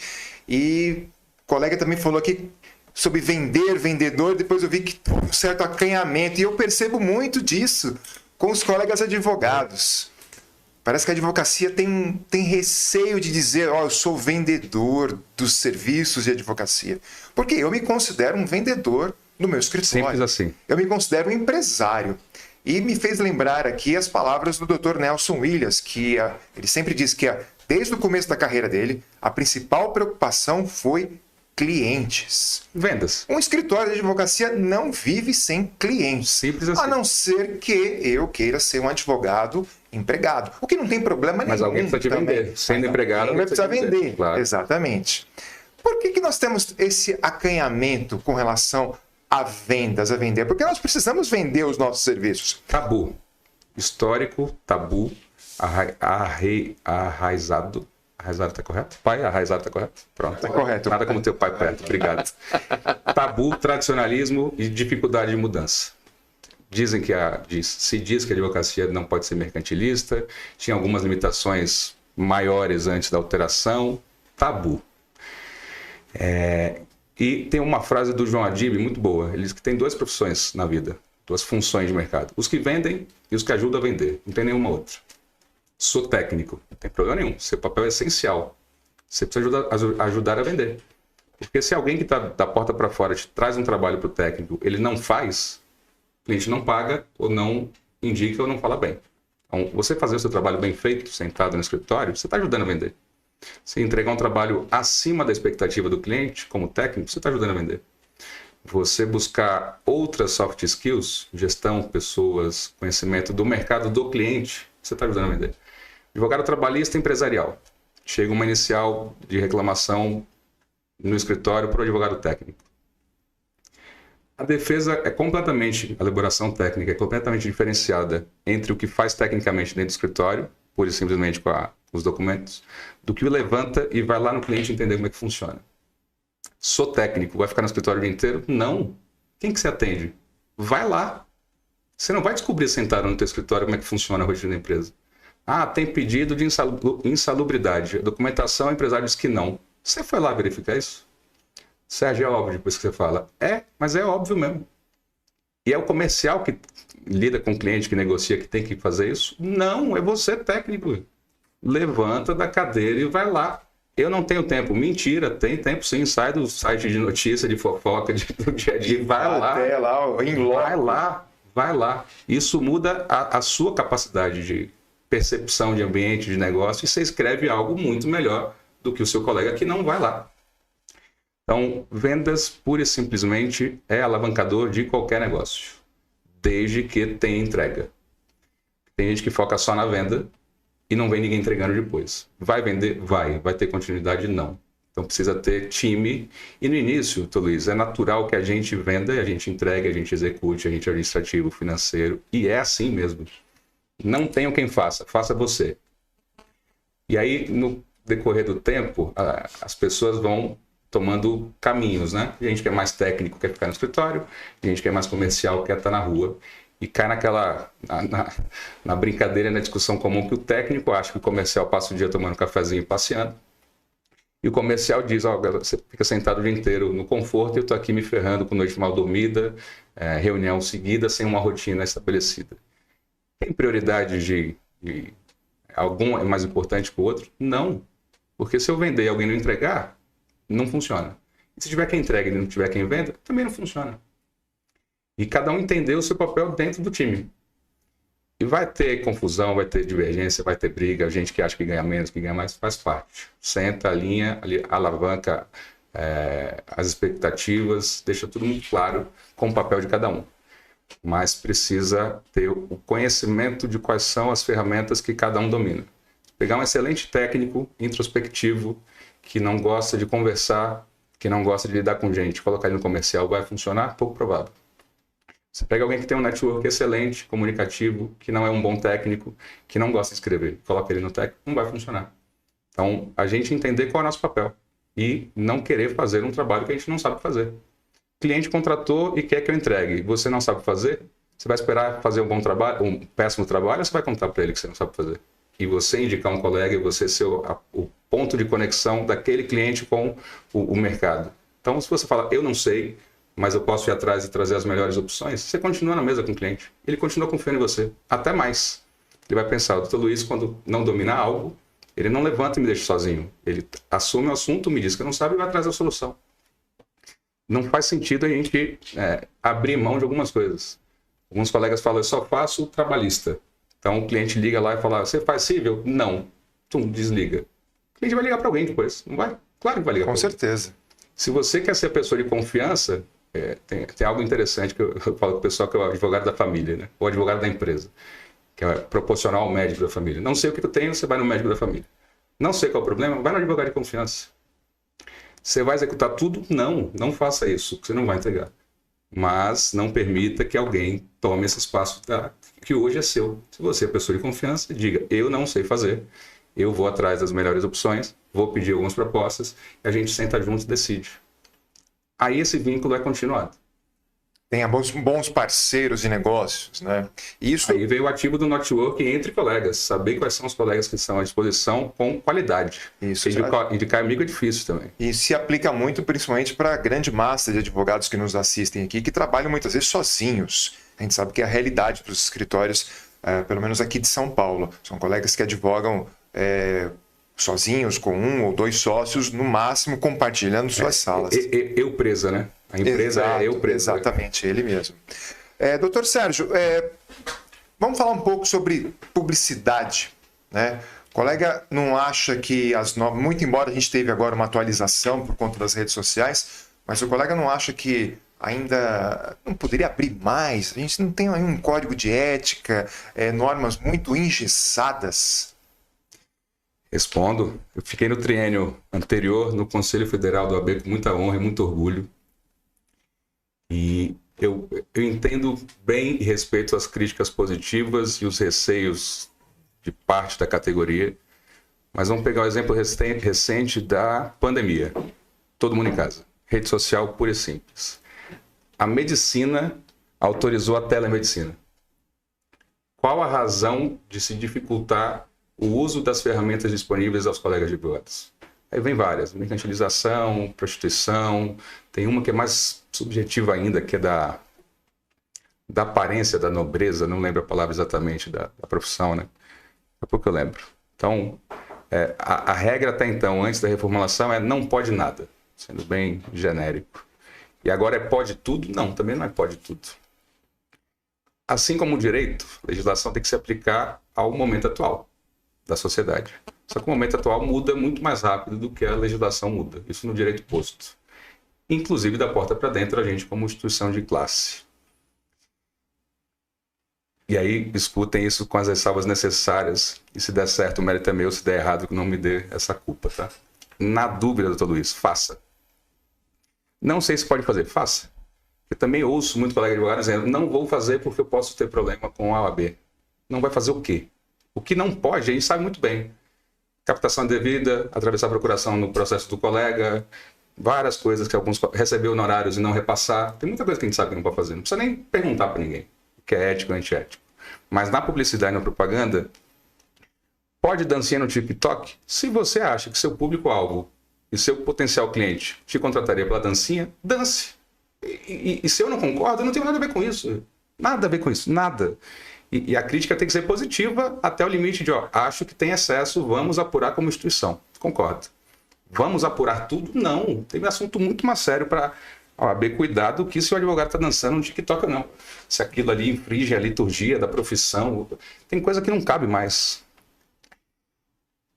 E o colega também falou aqui sobre vendedor, depois eu vi que tem um certo acanhamento, e eu percebo muito disso com os colegas advogados. Parece que a advocacia tem receio de dizer, eu sou vendedor dos serviços de advocacia. Porque eu me considero um vendedor no meu escritório. Simples assim. Eu me considero um empresário. E me fez lembrar aqui as palavras do Dr. Nelson Williams, que ele sempre diz que desde o começo da carreira dele, a principal preocupação foi clientes. Vendas. Um escritório de advocacia não vive sem clientes. Simples assim. A não ser que eu queira ser um advogado empregado. O que não tem problema nenhum. Mas alguém precisa te vender. Sendo empregado, alguém vai precisar vender. Claro. Exatamente. Por que nós temos esse acanhamento com relação a vendas, a vender? Porque nós precisamos vender os nossos serviços. Tabu. Histórico, tabu, arraizado. Arraizado tá correto? Pai, arraizado tá correto? Pronto. Tá correto. Nada como teu pai perto. Obrigado. Tabu, tradicionalismo e dificuldade de mudança. Se diz que a advocacia não pode ser mercantilista, tinha algumas limitações maiores antes da alteração. Tabu. E tem uma frase do João Adib muito boa. Ele diz que tem duas profissões na vida, duas funções de mercado. Os que vendem e os que ajudam a vender. Não tem nenhuma outra. Sou técnico, não tem problema nenhum. Seu papel é essencial. Você precisa ajudar a vender. Porque se alguém que está da porta para fora te traz um trabalho para o técnico, ele não faz, o cliente não paga, ou não indica, ou não fala bem. Então, você fazer o seu trabalho bem feito, sentado no escritório, você está ajudando a vender. Se entregar um trabalho acima da expectativa do cliente, como técnico, você está ajudando a vender. Você buscar outras soft skills, gestão, pessoas, conhecimento do mercado do cliente, você está ajudando a vender. Advogado trabalhista empresarial. Chega uma inicial de reclamação no escritório para o advogado técnico. A defesa a elaboração técnica é completamente diferenciada entre o que faz tecnicamente dentro do escritório, pura e simplesmente com os documentos, do que o levanta e vai lá no cliente entender como é que funciona. Sou técnico, vai ficar no escritório o dia inteiro? Não. Quem que você atende? Vai lá. Você não vai descobrir sentado no teu escritório como é que funciona a rotina da empresa. Tem pedido de insalubridade. A documentação, o empresário diz que não. Você foi lá verificar isso? Sérgio, é óbvio depois que você fala. Mas é óbvio mesmo. E é o comercial que lida com o cliente, que negocia, que tem que fazer isso? Não, é você técnico. Levanta da cadeira e vai lá. Eu não tenho tempo. Mentira, tem tempo sim. Sai do site de notícia, de fofoca, do dia a dia. Vai lá. Até lá, vai lá. Isso muda a sua capacidade de percepção de ambiente, de negócio, e você escreve algo muito melhor do que o seu colega que não vai lá. Então, vendas, pura e simplesmente, é alavancador de qualquer negócio, desde que tenha entrega. Tem gente que foca só na venda e não vem ninguém entregando depois. Vai vender? Vai. Vai ter continuidade? Não. Então, precisa ter time. E no início, Luiz, é natural que a gente venda, a gente entregue, a gente execute, a gente é administrativo, financeiro, e é assim mesmo. Não tenho quem faça você. E aí, no decorrer do tempo, as pessoas vão tomando caminhos, né? A gente que é mais técnico quer ficar no escritório, a gente que é mais comercial quer estar na rua. E cai na brincadeira, na discussão comum que o técnico acha que o comercial passa o dia tomando um cafezinho e passeando. E o comercial diz, ó, você fica sentado o dia inteiro no conforto e eu tô aqui me ferrando com noite mal dormida, reunião seguida, sem uma rotina estabelecida. Tem prioridade de algum é mais importante que o outro? Não. Porque se eu vender e alguém não entregar, não funciona. E se tiver quem entregue e não tiver quem venda, também não funciona. E cada um entender o seu papel dentro do time. E vai ter confusão, vai ter divergência, vai ter briga, gente que acha que ganha menos, que ganha mais, faz parte. Senta, alinha, alavanca as expectativas, deixa tudo muito claro com o papel de cada um. Mas precisa ter o conhecimento de quais são as ferramentas que cada um domina. Pegar um excelente técnico, introspectivo, que não gosta de conversar, que não gosta de lidar com gente, colocar ele no comercial, vai funcionar? Pouco provável. Você pega alguém que tem um network excelente, comunicativo, que não é um bom técnico, que não gosta de escrever, coloca ele no técnico, não vai funcionar. Então, a gente entender qual é o nosso papel e não querer fazer um trabalho que a gente não sabe fazer. O cliente contratou e quer que eu entregue, você não sabe fazer, você vai esperar fazer um bom trabalho, um péssimo trabalho, ou você vai contar para ele que você não sabe fazer? E você indicar um colega e você ser o ponto de conexão daquele cliente com o mercado. Então, se você fala, eu não sei, mas eu posso ir atrás e trazer as melhores opções, você continua na mesa com o cliente. Ele continua confiando em você, até mais. Ele vai pensar, o Dr. Luiz, quando não domina algo, ele não levanta e me deixa sozinho. Ele assume o assunto, me diz que não sabe e vai atrás da solução. Não faz sentido a gente abrir mão de algumas coisas. Alguns colegas falam, eu só faço trabalhista. Então o cliente liga lá e fala, você faz civil? Não. Desliga. O cliente vai ligar para alguém depois, não vai? Claro que vai ligar. Com certeza. Se você quer ser pessoa de confiança, tem algo interessante que eu falo com o pessoal que é o advogado da família, né? Ou advogado da empresa, que é proporcional ao médico da família. Não sei o que eu tenho, você vai no médico da família. Não sei qual é o problema, vai no advogado de confiança. Você vai executar tudo? Não faça isso, que você não vai entregar. Mas não permita que alguém tome esse espaço que hoje é seu. Se você é pessoa de confiança, diga, eu não sei fazer, eu vou atrás das melhores opções, vou pedir algumas propostas, e a gente senta junto e decide. Aí esse vínculo é continuado. Tenha bons parceiros de negócios, né? Isso... Aí veio o ativo do network entre colegas, saber quais são os colegas que estão à disposição com qualidade. Isso. Indicar amigo é difícil também. E se aplica muito, principalmente para a grande massa de advogados que nos assistem aqui, que trabalham muitas vezes sozinhos. A gente sabe que é a realidade para os escritórios, pelo menos aqui de São Paulo. São colegas que advogam sozinhos, com 1 ou 2 sócios, no máximo compartilhando suas salas. Eu presa, né? A empresa é eu presa. Exatamente, ele mesmo. Doutor Sérgio, vamos falar um pouco sobre publicidade, né? O colega não acha que muito embora a gente teve agora uma atualização por conta das redes sociais, mas o colega não acha que ainda não poderia abrir mais? A gente não tem aí um código de ética, normas muito engessadas? Respondo. Eu fiquei no triênio anterior, no Conselho Federal do AB, com muita honra e muito orgulho. E eu entendo bem e respeito as críticas positivas e os receios de parte da categoria, mas vamos pegar o exemplo recente da pandemia. Todo mundo em casa. Rede social pura e simples. A medicina autorizou a telemedicina. Qual a razão de se dificultar o uso das ferramentas disponíveis aos colegas de advogados? Aí vem várias, mercantilização, prostituição, tem uma que é mais subjetiva ainda, que é da aparência, da nobreza, não lembro a palavra exatamente da profissão, né? Daqui a pouco eu lembro. Então, a regra até então, antes da reformulação, não pode nada, sendo bem genérico. E agora pode tudo? Não, também não pode tudo. Assim como o direito, a legislação tem que se aplicar ao momento atual da sociedade. Só que o momento atual muda muito mais rápido do que a legislação muda. Isso no direito posto. Inclusive, da porta para dentro, a gente como instituição de classe. E aí, escutem isso com as ressalvas necessárias. E se der certo, o mérito é meu. Se der errado, não me dê essa culpa, tá? Na dúvida, doutor Luiz, faça. Não sei se pode fazer, faça. Eu também ouço muito colega advogado dizendo, não vou fazer porque eu posso ter problema com a OAB. Não vai fazer o quê? O que não pode, a gente sabe muito bem. Captação indevida, atravessar a procuração no processo do colega, várias coisas que alguns receber honorários e não repassar. Tem muita coisa que a gente sabe que não pode fazer. Não precisa nem perguntar para ninguém o que é ético ou antiético. Mas na publicidade e na propaganda, pode dancinha no TikTok? Se você acha que seu público-alvo e seu potencial cliente te contrataria pela dancinha, dance. E se eu não concordo, eu não tenho nada a ver com isso. Nada a ver com isso, nada. E a crítica tem que ser positiva até o limite de, acho que tem excesso, vamos apurar como instituição. Concordo. Vamos apurar tudo? Não. Tem um assunto muito mais sério para a OAB cuidar do que se o advogado está dançando no TikTok ou não. Se aquilo ali infringe a liturgia da profissão. Tem coisa que não cabe mais.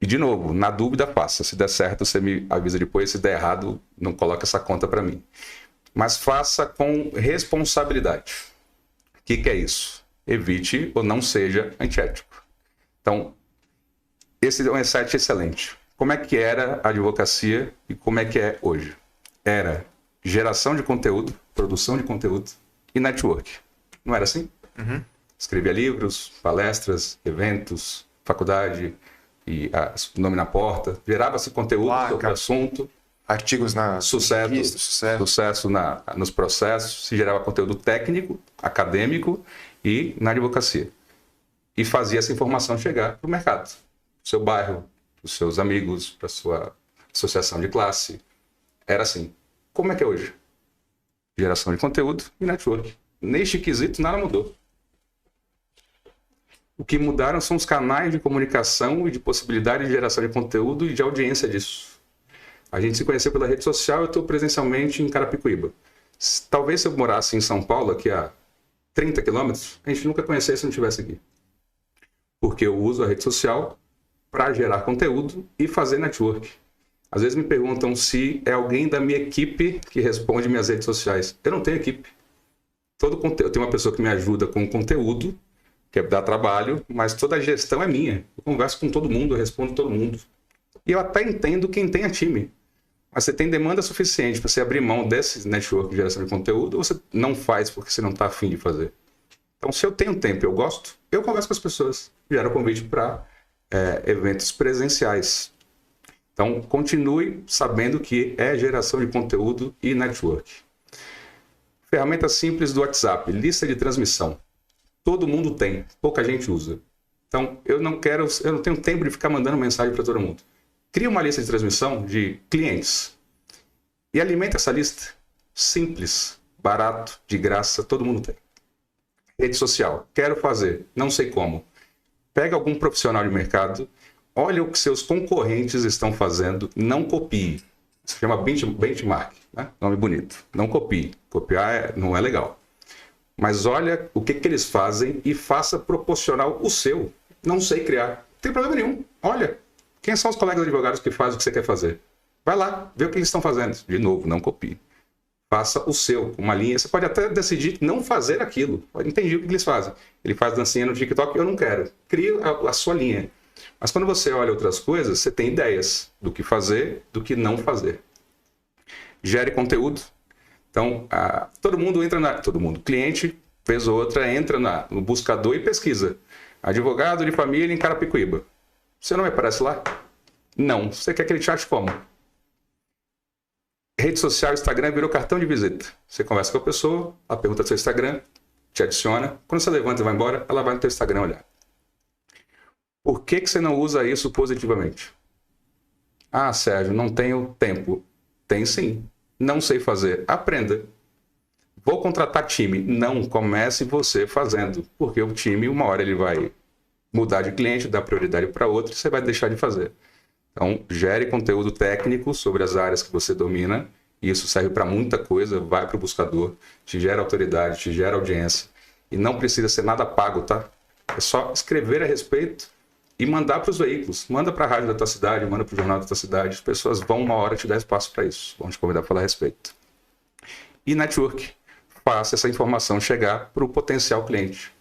E, de novo, na dúvida, faça. Se der certo, você me avisa depois. Se der errado, não coloca essa conta para mim. Mas faça com responsabilidade. O que é isso? Evite ou não seja antiético. Então, esse é um insight excelente. Como é que era a advocacia e como é que é hoje? Era geração de conteúdo, produção de conteúdo e network. Não era assim? Uhum. Escrevia livros, palestras, eventos, faculdade, e nome na porta. Gerava-se conteúdo sobre o assunto. Artigos na sucesso nos processos, se gerava conteúdo técnico, acadêmico e na advocacia. E fazia essa informação chegar para o mercado, para o seu bairro, para os seus amigos, para a sua associação de classe. Era assim. Como é que é hoje? Geração de conteúdo e network. Neste quesito, nada mudou. O que mudaram são os canais de comunicação e de possibilidade de geração de conteúdo e de audiência disso. A gente se conheceu pela rede social, eu estou presencialmente em Carapicuíba. Talvez se eu morasse em São Paulo, aqui a 30 quilômetros, a gente nunca conhecesse se não estivesse aqui. Porque eu uso a rede social para gerar conteúdo e fazer network. Às vezes me perguntam se é alguém da minha equipe que responde minhas redes sociais. Eu não tenho equipe. Eu tenho uma pessoa que me ajuda com conteúdo, que dá trabalho, mas toda a gestão é minha. Eu converso com todo mundo, eu respondo todo mundo. E eu até entendo quem tem a time. Mas você tem demanda suficiente para você abrir mão desse network de geração de conteúdo ou você não faz porque você não está afim de fazer? Então, se eu tenho tempo e eu gosto, eu converso com as pessoas. Gero convite para eventos presenciais. Então, continue sabendo que é geração de conteúdo e network. Ferramenta simples do WhatsApp, lista de transmissão. Todo mundo tem, pouca gente usa. Então, eu não tenho tempo de ficar mandando mensagem para todo mundo. Cria uma lista de transmissão de clientes e alimenta essa lista. Simples, barato, de graça, todo mundo tem. Rede social, quero fazer, não sei como. Pega algum profissional de mercado, olha o que seus concorrentes estão fazendo, não copie. Isso se chama benchmark, né? Nome bonito. Não copie. Copiar não é legal. Mas olha o que eles fazem e faça proporcional o seu. Não sei criar. Não tem problema nenhum. Olha. Quem são os colegas advogados que fazem o que você quer fazer? Vai lá, vê o que eles estão fazendo. De novo, não copie. Faça o seu, uma linha. Você pode até decidir não fazer aquilo. Entendi o que eles fazem. Ele faz dancinha no TikTok, eu não quero. Cria a sua linha. Mas quando você olha outras coisas, você tem ideias do que fazer, do que não fazer. Gere conteúdo. Então, todo mundo, cliente, vez ou outra, entra no buscador e pesquisa. Advogado de família em Carapicuíba. Seu nome aparece lá? Não. Você quer que ele te ache como? Rede social, Instagram virou cartão de visita. Você conversa com a pessoa, ela pergunta do seu Instagram, te adiciona. Quando você levanta e vai embora, ela vai no teu Instagram olhar. Por que você não usa isso positivamente? Ah, Sérgio, não tenho tempo. Tem sim. Não sei fazer. Aprenda. Vou contratar time. Não, comece você fazendo. Porque o time, uma hora ele vai mudar de cliente, dar prioridade para outro, você vai deixar de fazer. Então, gere conteúdo técnico sobre as áreas que você domina, e isso serve para muita coisa, vai para o buscador, te gera autoridade, te gera audiência, e não precisa ser nada pago, tá? É só escrever a respeito e mandar para os veículos, manda para a rádio da tua cidade, manda para o jornal da tua cidade, as pessoas vão uma hora te dar espaço para isso, vão te convidar para falar a respeito. E network, faça essa informação chegar para o potencial cliente.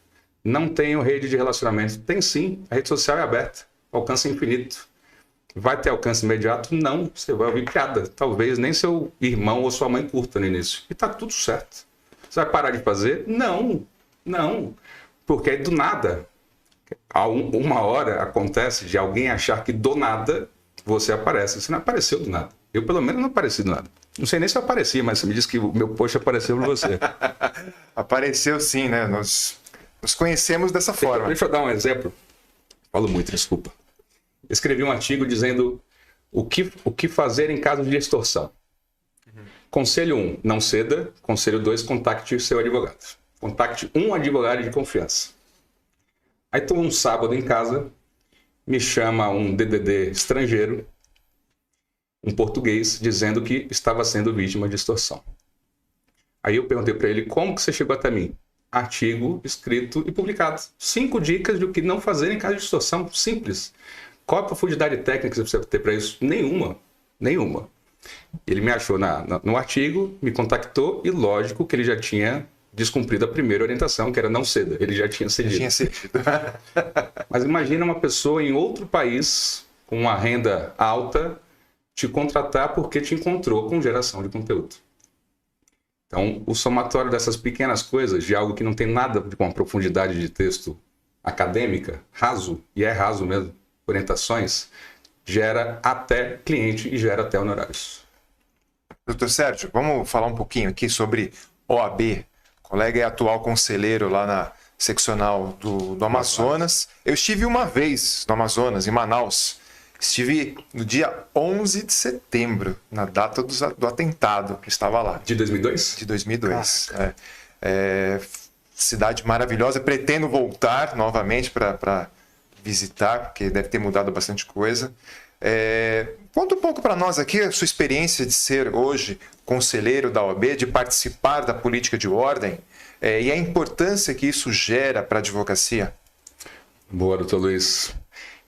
Não tenho rede de relacionamento. Tem sim, a rede social é aberta, alcance infinito. Vai ter alcance imediato? Não, você vai ouvir piada. Talvez nem seu irmão ou sua mãe curta no início. E tá tudo certo. Você vai parar de fazer? Não, não. Porque aí do nada, uma hora acontece de alguém achar que do nada você aparece. Você não apareceu do nada. Eu pelo menos não apareci do nada. Não sei nem se eu apareci, mas você me disse que o meu post apareceu para você. Apareceu sim, né? Nós conhecemos dessa forma. Deixa eu dar um exemplo. Falo muito, desculpa. Escrevi um artigo dizendo O que fazer em caso de extorsão? Conselho 1, não ceda. Conselho 2, contacte seu advogado. Contacte um advogado de confiança. Aí estou um sábado em casa, me chama um DDD estrangeiro, um português, dizendo que estava sendo vítima de extorsão. Aí eu perguntei para ele, como que você chegou até mim? Artigo escrito e publicado. 5 dicas de o que não fazer em caso de extorsão. Simples. Qual a profundidade técnica que você precisa ter para isso? Nenhuma. Ele me achou no artigo, me contactou e lógico que ele já tinha descumprido a primeira orientação, que era não ceda. Ele já tinha cedido. Mas imagina uma pessoa em outro país, com uma renda alta, te contratar porque te encontrou com geração de conteúdo. Então, o somatório dessas pequenas coisas, de algo que não tem nada com a profundidade de texto acadêmica, raso, e é raso mesmo, orientações, gera até cliente e gera até honorários. Doutor Sérgio, vamos falar um pouquinho aqui sobre OAB. O colega é atual conselheiro lá na seccional do Amazonas. Eu estive uma vez no Amazonas, em Manaus. Estive no dia 11 de setembro, na data do atentado que estava lá. De 2002? De 2002. Cidade maravilhosa. Pretendo voltar novamente para visitar, porque deve ter mudado bastante coisa. Conta um pouco para nós aqui a sua experiência de ser hoje conselheiro da OAB, de participar da política de ordem e a importância que isso gera para a advocacia. Boa, doutor Luiz.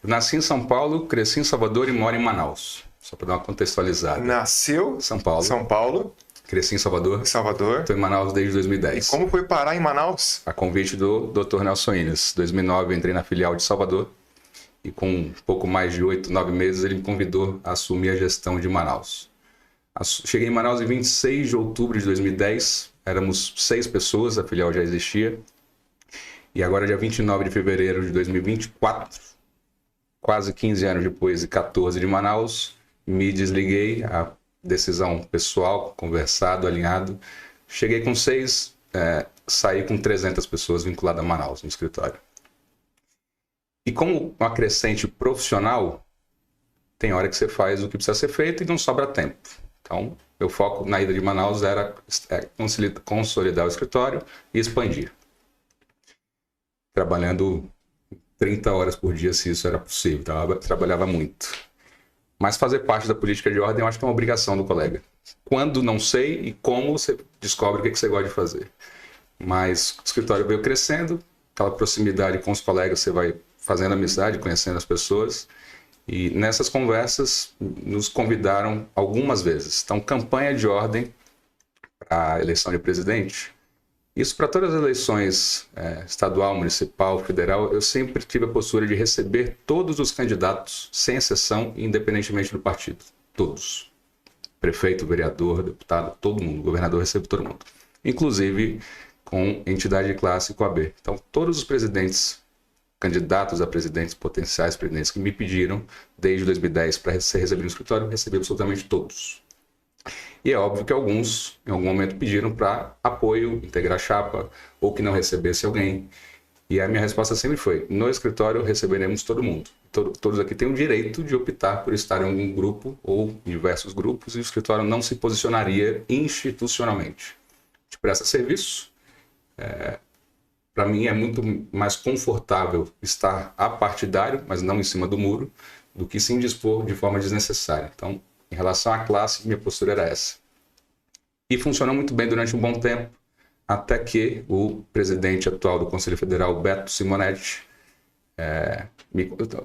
Eu nasci em São Paulo, cresci em Salvador e moro em Manaus. Só para dar uma contextualizada. Nasceu em São Paulo. São Paulo. Cresci em Salvador. Estou em Manaus desde 2010. E como foi parar em Manaus? A convite do Dr. Nelson Ines. Em 2009 eu entrei na filial de Salvador e com um pouco mais de 8, 9 meses ele me convidou a assumir a gestão de Manaus. Cheguei em Manaus em 26 de outubro de 2010. Éramos 6 pessoas, a filial já existia. E agora, dia 29 de fevereiro de 2024, quase 15 anos depois e 14 de Manaus, me desliguei, a decisão pessoal, conversado, alinhado. Cheguei com 6, saí com 300 pessoas vinculadas a Manaus, no escritório. E como uma crescente profissional, tem hora que você faz o que precisa ser feito e não sobra tempo. Então, meu foco na ida de Manaus era consolidar o escritório e expandir. Trabalhando 30 horas por dia, se isso era possível. Trabalhava muito. Mas fazer parte da política de ordem, eu acho que é uma obrigação do colega. Quando não sei e como você descobre o que você gosta de fazer. Mas o escritório veio crescendo, aquela proximidade com os colegas, você vai fazendo amizade, conhecendo as pessoas. E nessas conversas nos convidaram algumas vezes. Então, campanha de ordem para a eleição de presidente. Isso para todas as eleições estadual, municipal, federal, eu sempre tive a postura de receber todos os candidatos, sem exceção, independentemente do partido. Todos. Prefeito, vereador, deputado, todo mundo. Governador, recebe todo mundo. Inclusive com entidade de classe e com a B. Então, todos os presidentes, candidatos a presidentes, potenciais presidentes que me pediram desde 2010 para ser recebido no escritório, eu recebi absolutamente todos. E é óbvio que alguns, em algum momento, pediram para apoio, integrar chapa, ou que não recebesse alguém. E a minha resposta sempre foi, no escritório receberemos todo mundo. Todos aqui têm o direito de optar por estar em algum grupo ou em diversos grupos, e o escritório não se posicionaria institucionalmente. A gente presta serviço. Para mim é muito mais confortável estar apartidário, mas não em cima do muro, do que se indispor de forma desnecessária. Então, em relação à classe, minha postura era essa. E funcionou muito bem durante um bom tempo, até que o presidente atual do Conselho Federal, Beto Simonetti,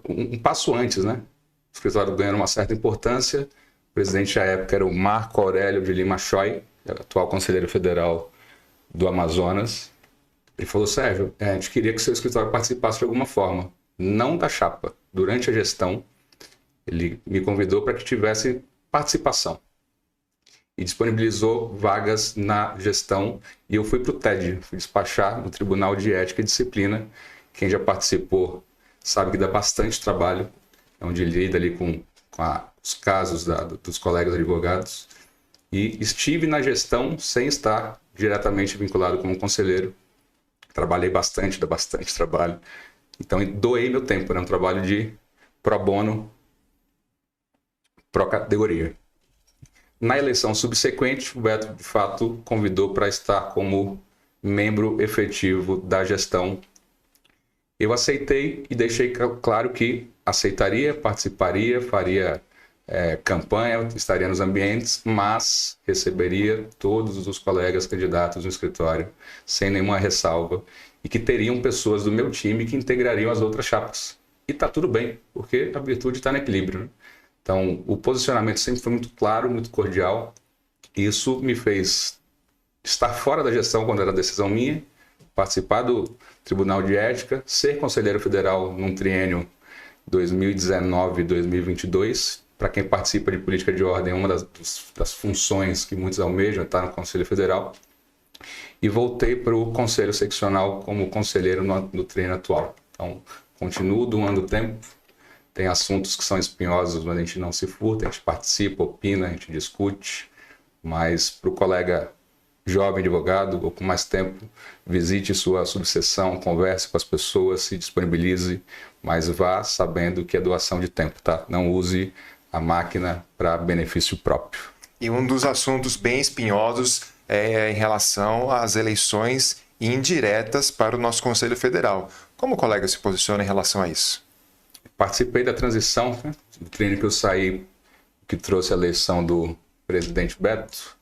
um passo antes, né? O escritório ganhou uma certa importância. O presidente à época era o Marco Aurélio de Lima Choy, atual conselheiro federal do Amazonas. Ele falou, Sérgio, a gente queria que seu escritório participasse de alguma forma, não da chapa. Durante a gestão, ele me convidou para que tivesse participação e disponibilizou vagas na gestão, e eu fui para o TED, fui despachar no Tribunal de Ética e Disciplina. Quem já participou sabe que dá bastante trabalho, é onde lida ali com os casos dos colegas advogados, e estive na gestão sem estar diretamente vinculado como conselheiro. Trabalhei bastante, dá bastante trabalho, então doei meu tempo, era um trabalho de pro bono, pró-categoria. Na eleição subsequente, o Beto, de fato, convidou para estar como membro efetivo da gestão. Eu aceitei e deixei claro que aceitaria, participaria, faria campanha, estaria nos ambientes, mas receberia todos os colegas candidatos no escritório, sem nenhuma ressalva, e que teriam pessoas do meu time que integrariam as outras chapas. E está tudo bem, porque a virtude está no equilíbrio, né? Então, o posicionamento sempre foi muito claro, muito cordial. Isso me fez estar fora da gestão quando era decisão minha, participar do Tribunal de Ética, ser conselheiro federal num triênio 2019-2022. Para quem participa de política de ordem, é uma das funções que muitos almejam, estar no Conselho Federal. E voltei para o Conselho Seccional como conselheiro no triênio atual. Então, continuo doando tempo. Tem assuntos que são espinhosos, mas a gente não se furta, a gente participa, opina, a gente discute. Mas para o colega jovem advogado ou com mais tempo, visite sua subseção, converse com as pessoas, se disponibilize, mas vá sabendo que é doação de tempo, tá? Não use a máquina para benefício próprio. E um dos assuntos bem espinhosos é em relação às eleições indiretas para o nosso Conselho Federal. Como o colega se posiciona em relação a isso? Participei da transição, né, do triênio que eu saí, que trouxe a eleição do presidente Beto.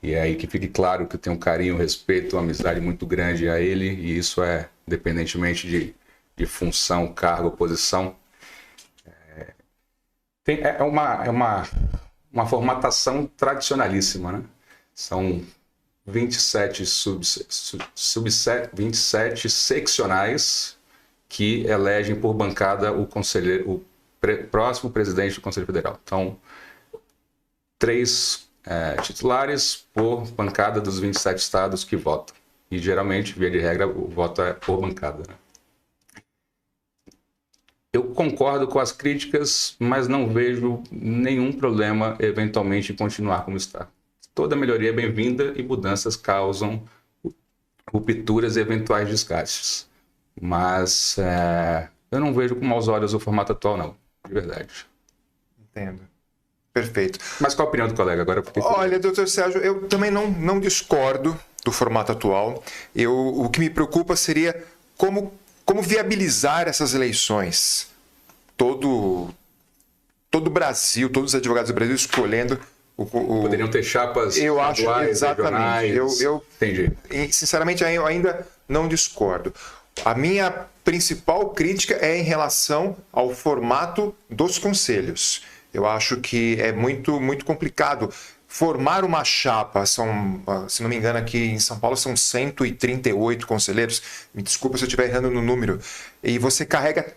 E é aí que fique claro que eu tenho um carinho, respeito, uma amizade muito grande a ele, e isso é independentemente de função, cargo, posição. É uma formatação tradicionalíssima, né? São 27 27 seccionais que elegem por bancada o próximo presidente do Conselho Federal. Então, 3 titulares por bancada dos 27 estados que votam. E geralmente, via de regra, o voto é por bancada, né? Eu concordo com as críticas, mas não vejo nenhum problema eventualmente em continuar como está. Toda melhoria é bem-vinda e mudanças causam rupturas e eventuais desgastes. Mas eu não vejo com maus olhos o formato atual, não, de verdade. Entendo. Perfeito. Mas qual a opinião do colega agora? Olha, doutor Sérgio, eu também não discordo do formato atual. O que me preocupa seria como viabilizar essas eleições. Todo o Brasil, todos os advogados do Brasil escolhendo Poderiam ter chapas eu acho, exatamente. Entendi. Sinceramente, eu ainda não discordo. A minha principal crítica é em relação ao formato dos conselhos. Eu acho que é muito, muito complicado. Formar uma chapa, se não me engano, aqui em São Paulo são 138 conselheiros. Me desculpa se eu estiver errando no número. E você carrega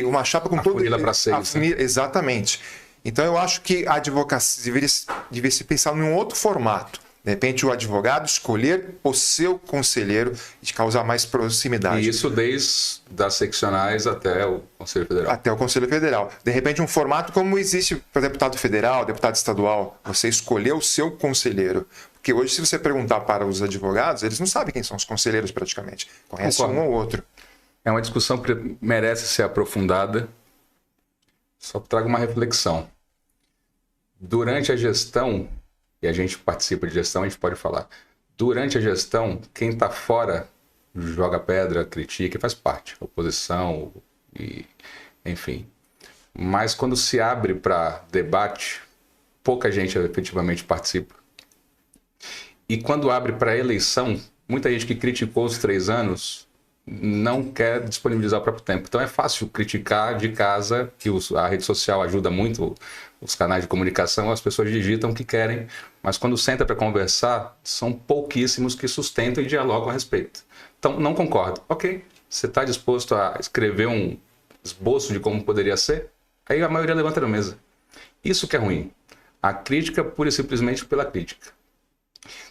uma chapa com todo... Funila para 6. Exatamente. Então eu acho que a advocacia deveria se pensar em um outro formato. De repente, o advogado escolher o seu conselheiro e causar mais proximidade. E isso desde das seccionais até o Conselho Federal. Até o Conselho Federal. De repente, um formato como existe para deputado federal, deputado estadual. Você escolheu o seu conselheiro. Porque hoje, se você perguntar para os advogados, eles não sabem quem são os conselheiros praticamente. Conhecem um ou outro. É uma discussão que merece ser aprofundada. Só trago uma reflexão. Durante a gestão... e a gente participa de gestão, a gente pode falar. Durante a gestão, quem está fora joga pedra, critica, faz parte. Oposição, enfim. Mas quando se abre para debate, pouca gente efetivamente participa. E quando abre para eleição, muita gente que criticou os 3 anos não quer disponibilizar o próprio tempo. Então é fácil criticar de casa, que a rede social ajuda muito, os canais de comunicação, as pessoas digitam o que querem, mas quando senta para conversar, são pouquíssimos que sustentam e dialogam a respeito. Então, não concordo. Ok, você está disposto a escrever um esboço de como poderia ser? Aí a maioria levanta na mesa. Isso que é ruim. A crítica pura e simplesmente pela crítica.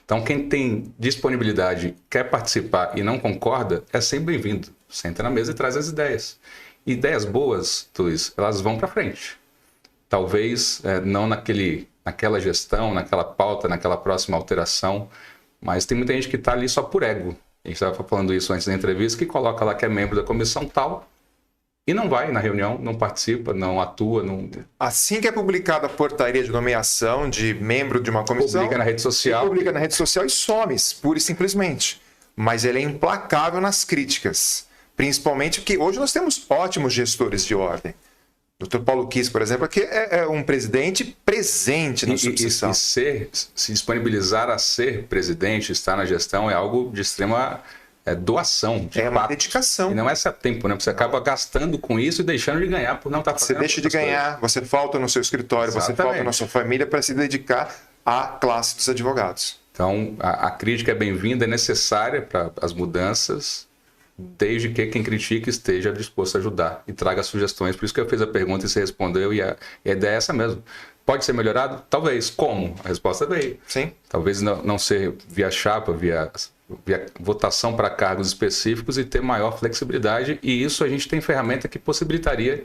Então, quem tem disponibilidade, quer participar e não concorda, é sempre bem-vindo. Senta na mesa e traz as ideias. Ideias boas, Luiz, elas vão para frente. Talvez não naquela gestão, naquela pauta, naquela próxima alteração, mas tem muita gente que está ali só por ego. A gente estava falando isso antes da entrevista, que coloca lá que é membro da comissão tal e não vai na reunião, não participa, não atua, não Assim que é publicada a portaria de nomeação de membro de uma comissão, publica na rede social. Publica na rede social e some, pura e simplesmente. Mas ele é implacável nas críticas. Principalmente porque hoje nós temos ótimos gestores de ordem. O Dr. Paulo Kiss, por exemplo, aqui é um presidente presente na sucessão. E se disponibilizar a ser presidente, estar na gestão, é algo de extrema doação. De uma dedicação. E não é esse tempo, né? Você acaba gastando com isso e deixando de ganhar por não estar fazendo. Você deixa de ganhar, você falta no seu escritório, Exatamente. Você falta na sua família para se dedicar à classe dos advogados. Então, a crítica é bem-vinda, é necessária para as mudanças, desde que quem critica esteja disposto a ajudar e traga sugestões. Por isso que eu fiz a pergunta e você respondeu, e a ideia é essa mesmo. Pode ser melhorado? Talvez. Como? A resposta veio. Sim. Talvez não ser via chapa, via votação para cargos específicos e ter maior flexibilidade. E isso a gente tem ferramenta que possibilitaria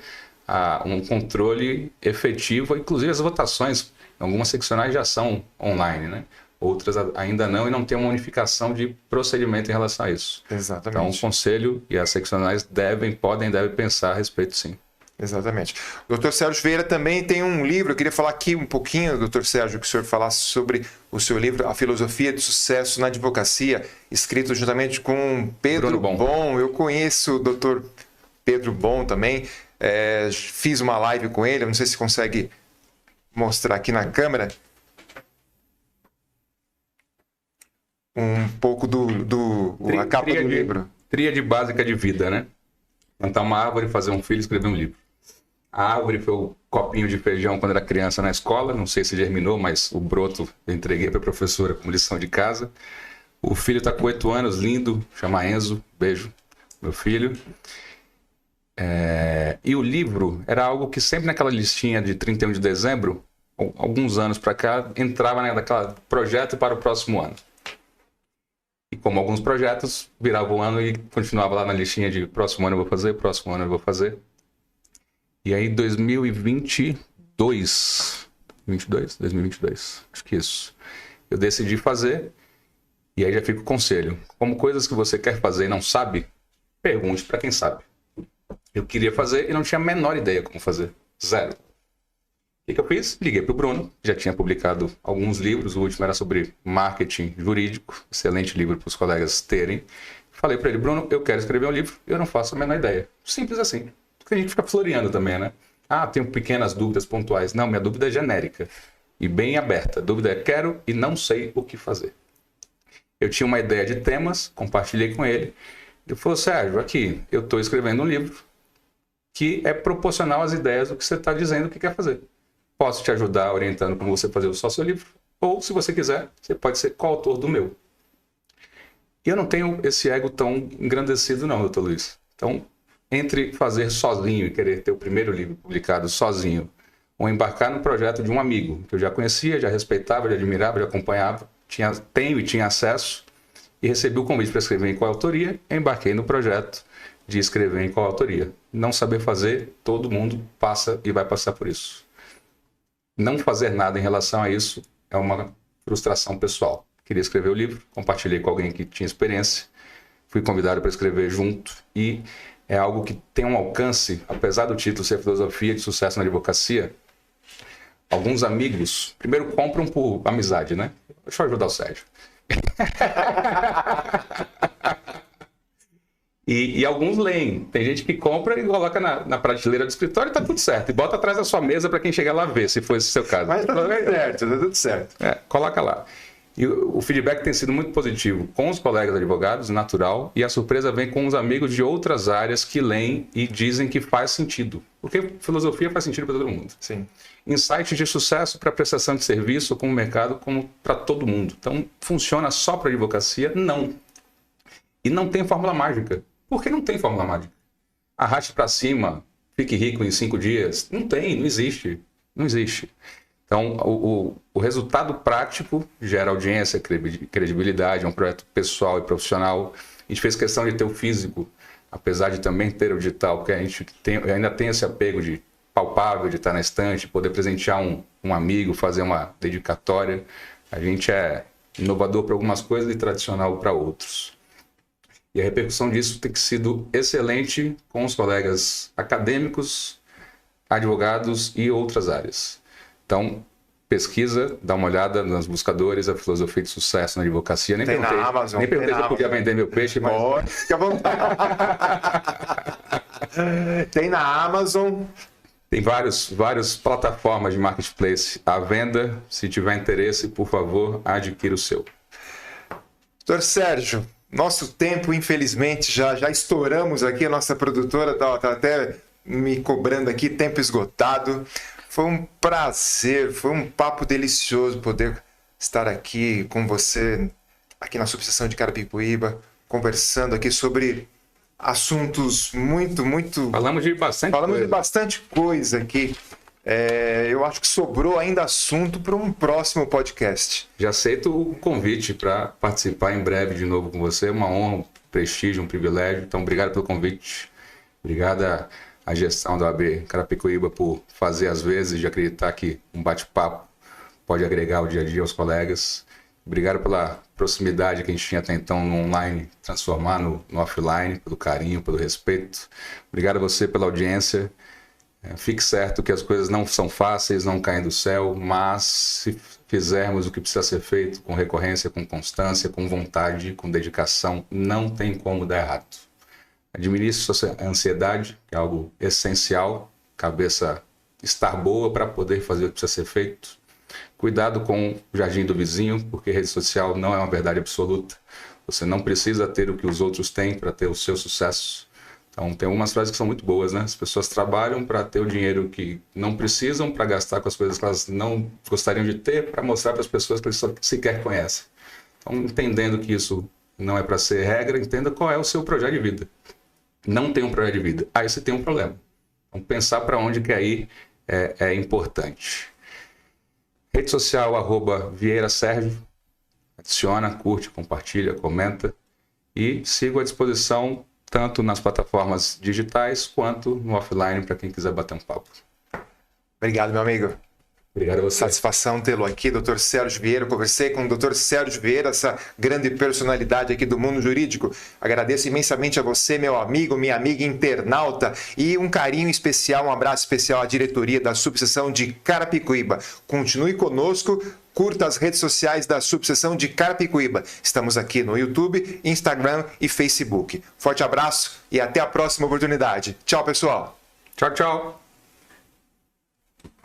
um controle efetivo. Inclusive as votações, algumas seccionais já são online, né? Outras ainda não, e não tem uma unificação de procedimento em relação a isso. Exatamente. Então o conselho e as seccionais devem pensar a respeito, sim. Exatamente. O Dr. Sérgio Vieira também tem um livro, eu queria falar aqui um pouquinho, Dr. Sérgio, que o senhor falasse sobre o seu livro, A Filosofia de Sucesso na Advocacia, escrito juntamente com Pedro Bom. Eu conheço o Dr. Pedro Bom também, fiz uma live com ele, não sei se consegue mostrar aqui na câmera, um pouco a capa do livro. Tríade básica de vida, né? Plantar uma árvore, fazer um filho, escrever um livro. A árvore foi o copinho de feijão quando era criança na escola. Não sei se germinou, mas o broto eu entreguei para a professora como lição de casa. O filho está com 8 anos, lindo, chama Enzo. Beijo, meu filho. E o livro era algo que sempre naquela listinha de 31 de dezembro, alguns anos para cá, entrava naquele projeto para o próximo ano. E como alguns projetos, virava o ano e continuava lá na listinha de próximo ano eu vou fazer, próximo ano eu vou fazer. E aí 2022, acho que isso, eu decidi fazer, e aí já fica o conselho. Como coisas que você quer fazer e não sabe, pergunte para quem sabe. Eu queria fazer e não tinha a menor ideia como fazer, zero. O que eu fiz? Liguei para o Bruno, já tinha publicado alguns livros, o último era sobre marketing jurídico, excelente livro para os colegas terem. Falei para ele, Bruno, eu quero escrever um livro, eu não faço a menor ideia. Simples assim. Porque a gente fica floreando também, né? Tenho pequenas dúvidas pontuais. Não, minha dúvida é genérica e bem aberta. A dúvida é quero e não sei o que fazer. Eu tinha uma ideia de temas, compartilhei com ele. Ele falou, Sérgio, aqui, eu estou escrevendo um livro que é proporcional às ideias do que você está dizendo que quer fazer. Posso te ajudar orientando como você fazer só seu livro, ou se você quiser, você pode ser coautor do meu. E eu não tenho esse ego tão engrandecido não, doutor Luiz. Então, entre fazer sozinho e querer ter o primeiro livro publicado sozinho, ou embarcar no projeto de um amigo, que eu já conhecia, já respeitava, já admirava, já acompanhava, tenho e tinha acesso, e recebi o convite para escrever em coautoria, embarquei no projeto de escrever em coautoria. Não saber fazer, todo mundo passa e vai passar por isso. Não fazer nada em relação a isso é uma frustração pessoal. Queria escrever o livro, compartilhei com alguém que tinha experiência, fui convidado para escrever junto e é algo que tem um alcance, apesar do título ser Filosofia de Sucesso na Advocacia, alguns amigos, primeiro compram por amizade, né? Deixa eu ajudar o Sérgio. E alguns leem. Tem gente que compra e coloca na prateleira do escritório e tá tudo certo. E bota atrás da sua mesa para quem chegar lá ver, se for esse o seu caso. Mas tá tudo certo. Coloca lá. E o feedback tem sido muito positivo com os colegas advogados, natural, e a surpresa vem com os amigos de outras áreas que leem e dizem que faz sentido. Porque filosofia faz sentido para todo mundo. Sim. Insights de sucesso para prestação de serviço, como mercado, como para todo mundo. Então, funciona só para advocacia? Não. E não tem fórmula mágica. Por que não tem fórmula mágica? Arraste para cima, fique rico em 5 dias. Não tem, não existe. Não existe. Então, o resultado prático gera audiência, credibilidade, é um projeto pessoal e profissional. A gente fez questão de ter o físico, apesar de também ter o digital, porque a gente ainda tem esse apego de palpável, de estar na estante, poder presentear um amigo, fazer uma dedicatória. A gente é inovador para algumas coisas e tradicional para outros. E a repercussão disso tem sido excelente com os colegas acadêmicos, advogados e outras áreas. Então, pesquisa, dá uma olhada nos buscadores, a filosofia de sucesso na advocacia. Nem Tem perguntei, na Amazon. nem perguntei se eu podia vender meu peixe, mas... Pode, fica à vontade. Tem na Amazon. Tem várias plataformas de marketplace à venda. Se tiver interesse, por favor, adquira o seu. Doutor Sérgio, nosso tempo, infelizmente, já estouramos aqui. A nossa produtora está até me cobrando aqui, tempo esgotado. Foi um prazer, foi um papo delicioso poder estar aqui com você, aqui na subseção de Carapicuíba, conversando aqui sobre assuntos muito... Falamos de bastante coisa aqui. Eu acho que sobrou ainda assunto para um próximo podcast. Já aceito o convite para participar em breve de novo com você. Uma honra, um prestígio, um privilégio. Então, obrigado pelo convite. Obrigado à gestão da OAB Carapicuíba por fazer às vezes de acreditar que um bate-papo pode agregar o dia a dia aos colegas. Obrigado pela proximidade que a gente tinha até então no online, transformar no offline, pelo carinho, pelo respeito. Obrigado a você pela audiência. Fique certo que as coisas não são fáceis, não caem do céu, mas se fizermos o que precisa ser feito com recorrência, com constância, com vontade, com dedicação, não tem como dar errado. Administre sua ansiedade, que é algo essencial, cabeça estar boa para poder fazer o que precisa ser feito. Cuidado com o jardim do vizinho, porque rede social não é uma verdade absoluta. Você não precisa ter o que os outros têm para ter o seu sucesso. Então, tem algumas frases que são muito boas, né? As pessoas trabalham para ter o dinheiro que não precisam, para gastar com as coisas que elas não gostariam de ter, para mostrar para as pessoas que eles sequer conhecem. Então, entendendo que isso não é para ser regra, entenda qual é o seu projeto de vida. Não tem um projeto de vida, aí você tem um problema. Então, pensar para onde quer ir é importante. Rede social, @VieiraSérgio. Adiciona, curte, compartilha, comenta. E sigo à disposição tanto nas plataformas digitais quanto no offline para quem quiser bater um papo. Obrigado, meu amigo. Obrigado a você. Satisfação tê-lo aqui, Dr. Sérgio Vieira. Eu conversei com o Dr. Sérgio Vieira, essa grande personalidade aqui do mundo jurídico. Agradeço imensamente a você, meu amigo, minha amiga internauta, e um carinho especial, um abraço especial à diretoria da subseção de Carapicuíba. Continue conosco, curta as redes sociais da subseção de Carapicuíba. Estamos aqui no YouTube, Instagram e Facebook. Forte abraço e até a próxima oportunidade. Tchau, pessoal. Tchau, tchau.